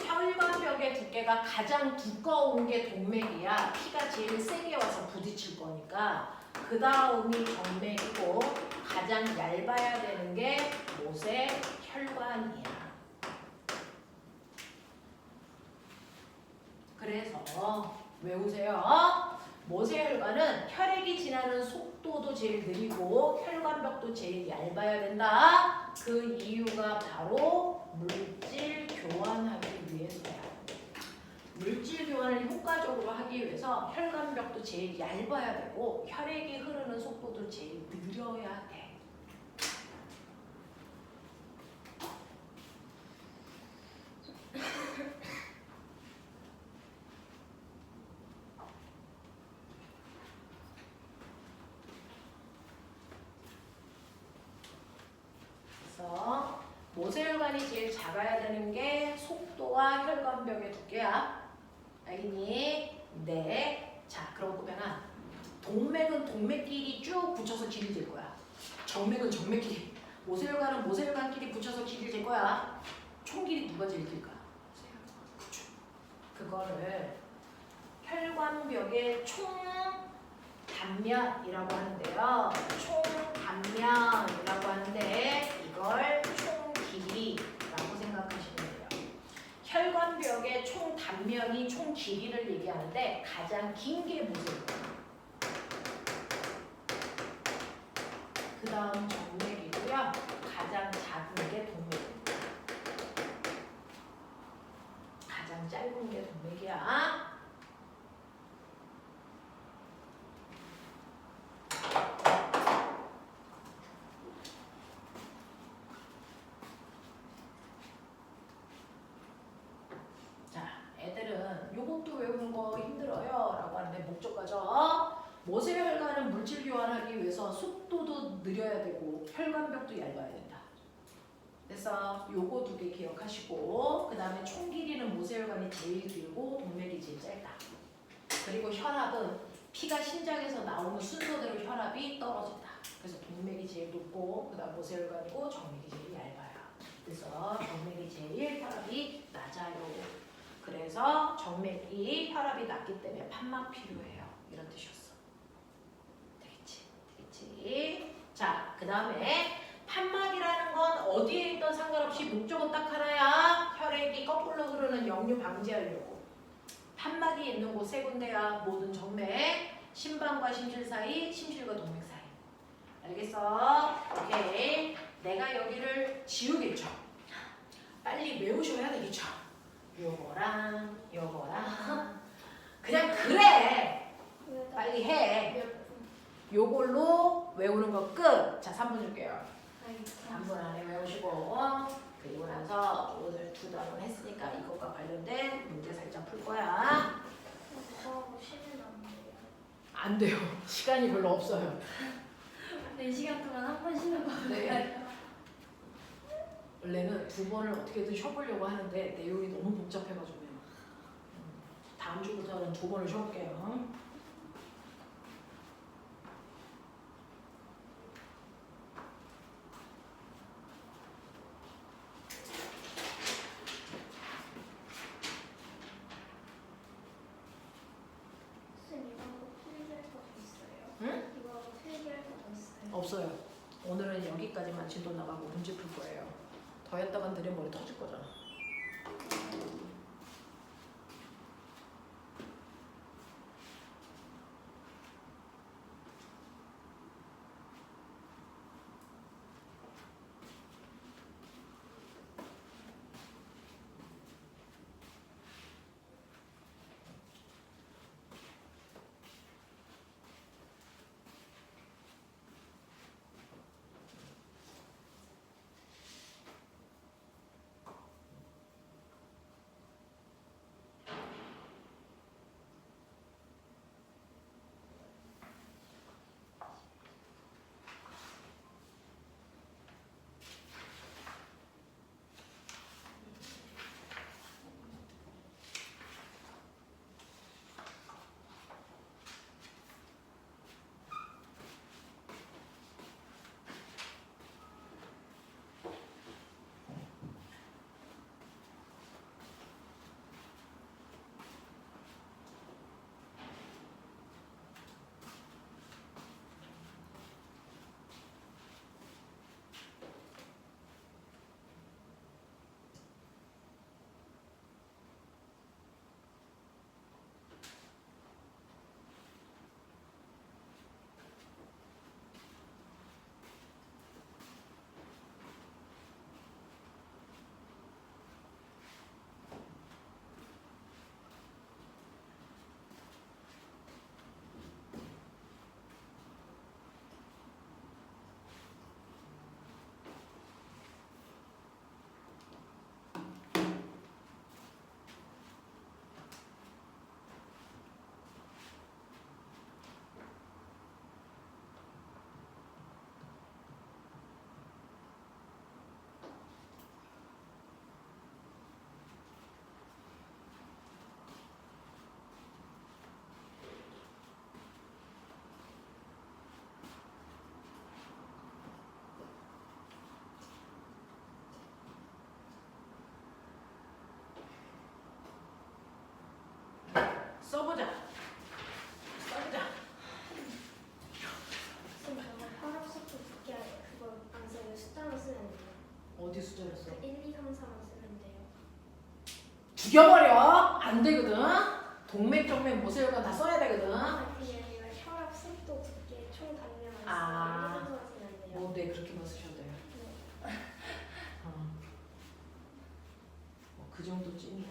혈관벽의 두께가 가장 두꺼운 게 동맥이야. 피가 제일 세게 와서 부딪힐 거니까. 그 다음이 정맥이고 가장 얇아야 되는 게 모세혈관이야. 그래서 외우세요. 모세혈관은 혈액이 지나는 속도도 제일 느리고 혈관벽도 제일 얇아야 된다. 그 이유가 바로 물질 교환하기 위해서야. 물질 교환을 효과적으로 하기 위해서 혈관벽도 제일 얇아야 되고 혈액이 흐르는 속도도 제일 느려야 돼. 모세혈관이 제일 작아야 되는 게 속도와 혈관벽의 두께야. 알겠니? 네. 자, 그럼 보면은 동맥은 동맥끼리 쭉 붙여서 길이질 거야. 정맥은 정맥끼리. 모세혈관은 모세혈관끼리 붙여서 길이질 거야. 총 길이 누가 제일 길까? 그쵸. 그거를 혈관벽의 총 단면이라고 하는데요. 총 단면이라고 하는데 이걸 총 길이라고 생각하시면 돼요. 혈관벽의 총 단면이 총 길이를 얘기하는데 가장 긴 게 모세혈관. 그 다음 정맥이고요. 가장 작은 게 동맥입니다. 가장 짧은 게 동맥이야. 목적과정. 모세혈관은 물질 교환하기 위해서 속도도 느려야 되고 혈관벽도 얇아야 된다. 그래서 요거 두 개 기억하시고 그 다음에 총 길이는 모세혈관이 제일 길고 동맥이 제일 짧다. 그리고 혈압은 피가 심장에서 나오는 순서대로 혈압이 떨어진다. 그래서 동맥이 제일 높고 그 다음 모세혈관이고 정맥이 제일 얇아요. 그래서 정맥이 제일 혈압이 낮아요. 그래서 정맥이 혈압이 낮기 때문에 판막 필요해요. 이런 뜻이었어. 되겠지? 되겠지? 자, 그 다음에 판막이라는 건 어디에 있던 상관없이 목적은 딱 하나야. 혈액이 거꾸로 흐르는 역류 방지하려고. 판막이 있는 곳 세 군데야. 모든 정맥, 심방과 심실 사이, 심실과 동맥 사이. 알겠어? 오케이. 내가 여기를 지우겠죠. 빨리 외우셔야 되겠죠. 요거랑 요거랑 그냥 그래. 빨리 해. 요걸로 외우는 거 끝. 자, 3분 줄게요. 3분 안에 외우시고 그리고 나서 오늘 두 단원 했으니까 이것과 관련된 문제 살짝 풀 거야. 저하고 쉬면 안 돼요. 안 돼요. 시간이 별로 없어요. 4시간 동안 한 번 쉬는 거 네. 같아요. 원래는 두 번을 어떻게든 쉬어보려고 하는데 내용이 너무 복잡해가지고요. 다음 주부터는 두 번을 쉬어볼게요. 선생님 이거 필기할 거 더 있어요? 응? 이거 필기할 거 더 있어요? 없어요. 오늘은 여기까지만 진도 나가고 문제 풀 거예요. 더 했다간 느려 머리 터질 거잖아. 써보자. 써보자. 선생님 저거 혈압 속도 듣게 그거 안 써요. 숫자만 쓰면 돼요. 어디 숫자를 써? 1, 2, 3, 4만 쓰면 돼요. 죽여버려. 안 되거든. 동맥, 정맥, 모세혈관 다 써야 되거든. 아 그게 아니라 혈압 속도 듣게 총 단면 안 아. 써요. 1, 2, 3, 4만 쓰면 안 돼요. 뭐, 네, 그렇게만 쓰셔도 돼요. 네. 그 정도 쯤이야.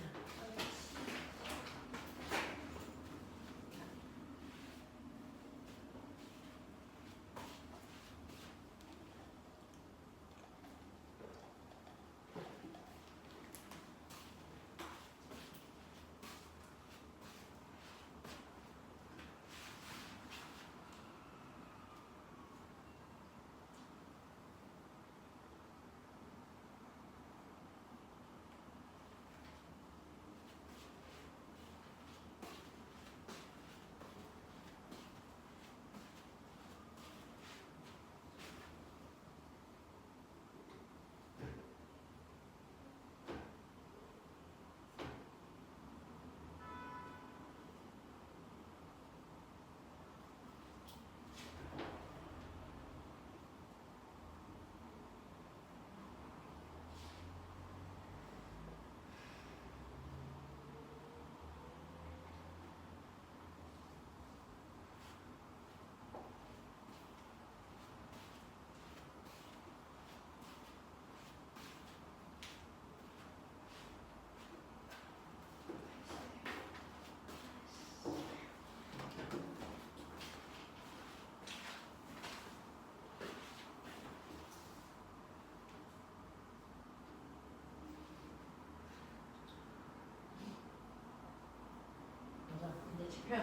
펴.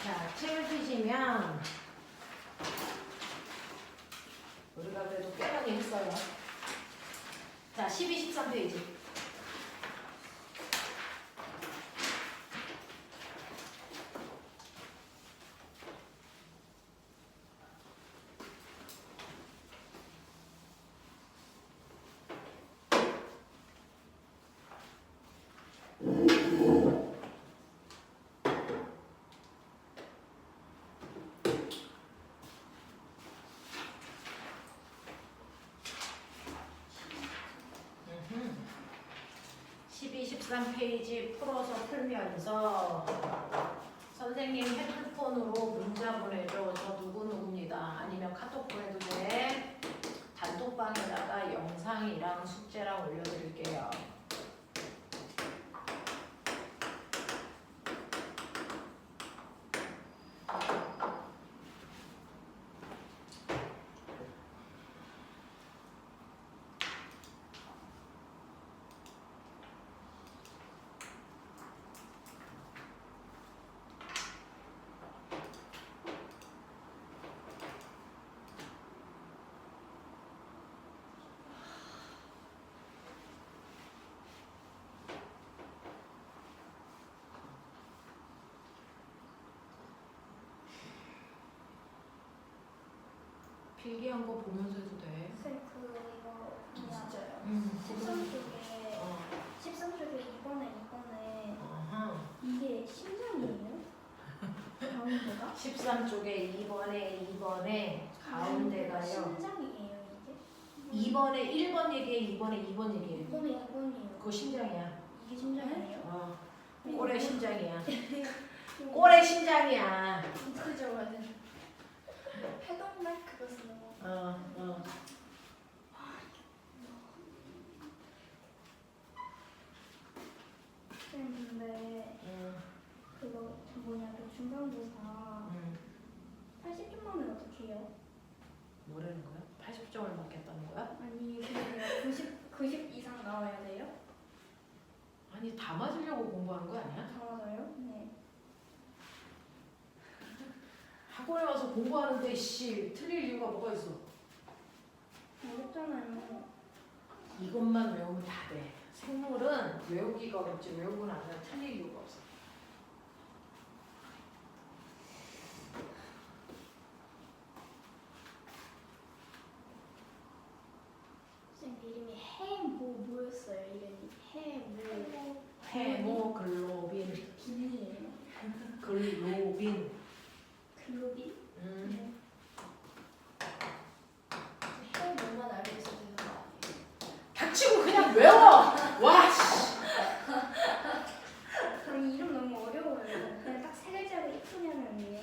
자, 책을 펴시면 우리가 그래도 꽤 많이 했어요. 자, 12, 13페이지. 음흠. 12, 13페이지 풀어서 풀면서 선생님 핸드폰으로 문자 보내줘. 저 누구누구입니다. 아니면 카톡 보내도 돼. 단톡방에다가 영상이랑 숙제랑 올려드릴게요. 필기한 거 보면서 해도 돼. 쌤, 이거 진짜요? 13쪽에 어. 13쪽에 이번에 어허. 이게 심장이에요? 가운데가? 13쪽에 2번에 가운데가요. 심장이에요 이게? 2번에 1번 얘기해, 2번에 2번 얘기해. 이번에 2번이에요. 그거 심장이야. 이게 심장이에요? 어. 꼴의 심장이야. 꼴 꼴의 심장이야. 어떻게 적어야 돼? 해동말 그거 쓰는 거. 어. 쌤 근데 그거 뭐냐 그 중간고사 80점 만면 어떻게 해요? 뭐라는 거야? 80점을 받겠다는 거야? 아니 그냥 90 이상 나와야 돼요? 아니 다 맞으려고 공부하는 거 아니야? 다 맞아요? 네. 학원에 와서 공부하는데 씨 틀릴 이유가 뭐가 있어? 어렵잖아요. 이것만 외우면 다 돼. 생물은 외우기가 어렵지 외우고 나면 틀릴 이유가 없어. 쌤 이름이 뭐였어요? 이름이 헤모글로빈. 빈이에요? 글로빈. 글로빈? 음. 뭐만 알고 있어도 되는 거 아니에요? 닥치고 그냥 외워. 와 씨. 아니 이름 너무 어려워요. 그냥 딱 세 글자로 이쁘냐면 아니에요?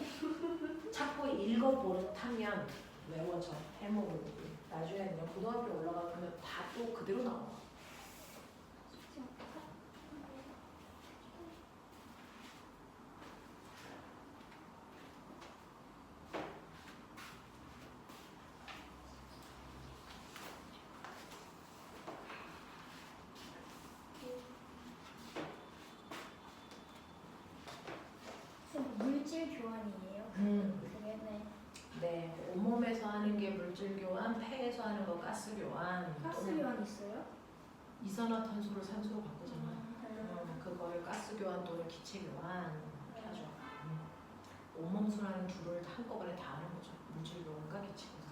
자꾸 읽어버릇하면 외워져. 헤모글로빈. 나중에는 고등학교 올라가면 다 또 그대로 나와. 쌤 물질 교환이에요? 그게 네. 네, 온몸에서 하는 게 물질 교환, 폐에서 하는 거 가스 교환. 가스 또는 교환 있어요? 이산화탄소를 산소로 바꾸잖아. 그걸 가스 교환 또는 기체 교환 하죠. 온몸 순환은 둘을 한꺼번에 다 하는 거죠. 물질 교환과 기체 교환.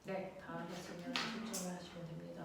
네, 다 하셨으면 채점을 하시면 됩니다.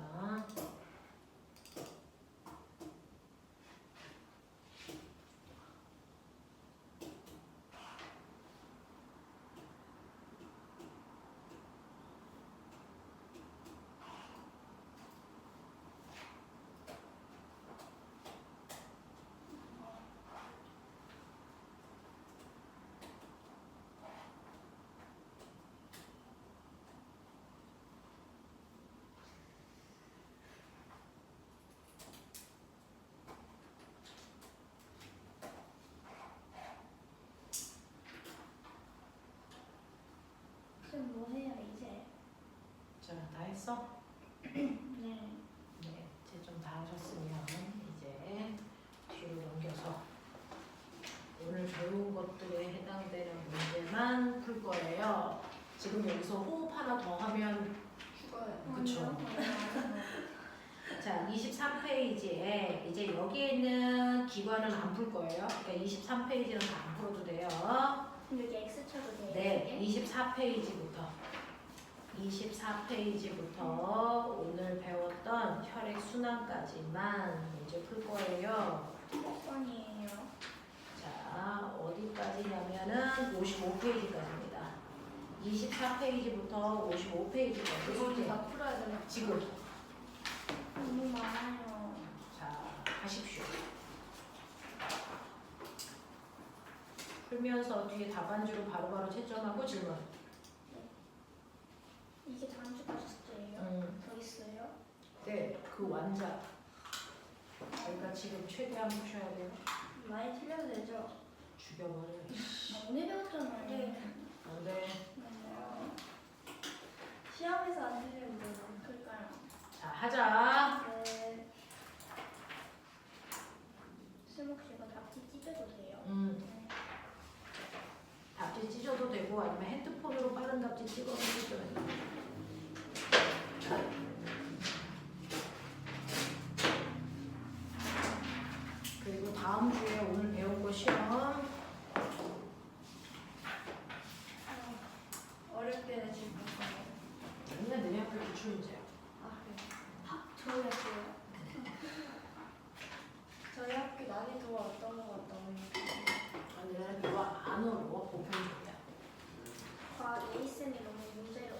쌤 뭐 해요 이제? 자, 다 했어? 네. 네, 채점 다 하셨으면 이제 뒤로 넘겨서 오늘 배운 것들에 해당되는 문제만 풀 거예요. 지금 여기서 호흡 하나 더 하면 죽어요. 그쵸. 자, 23페이지에 이제 여기에 있는 기관은 안 풀 거예요. 그러니까 23페이지는 다 안 풀어도 돼요. 그럼 여기 X 쳐도 돼요? 네, 24페이지부터 오늘 배웠던 혈액 순환까지만 문제 풀 거예요. 몇 번이에요? 자, 어디까지냐면은 55페이지까지입니다. 24페이지부터 55페이지까지 그거는 다 풀어야 되나? 지금 너무 많아요. 자, 하십시오. 풀면서 뒤에 답안지로 바로바로 채점하고 질문. 이게 다음 주까지 숙제예요? 더 있어요? 네, 그 완자. 그러니까 지금 최대한 푸셔야 돼요. 많이 틀려도 되죠? 죽여버려요. 오늘 배웠잖아요. 네. 안 돼. 시험에서 안 틀리면 돼요. 그러니까요. 자, 하자. 네. 쌤 혹시 이거 답지 찢어도 돼요? 네. 답지 찢어도 되고 아니면 핸드폰으로 빠른 답지 찍어서 찢어도 돼요. 그리고 다음 주에 오늘 배운 거 시험 어렵게 내실 건가요? 아니면 너네 학교 기출문제야. 아 그래요? 저희 학교요? 저희 학교 난이도가 어떤 거 아니, 나는 이거 안 어려워. 보편적이야. 과 에이쌤이 너무 문제를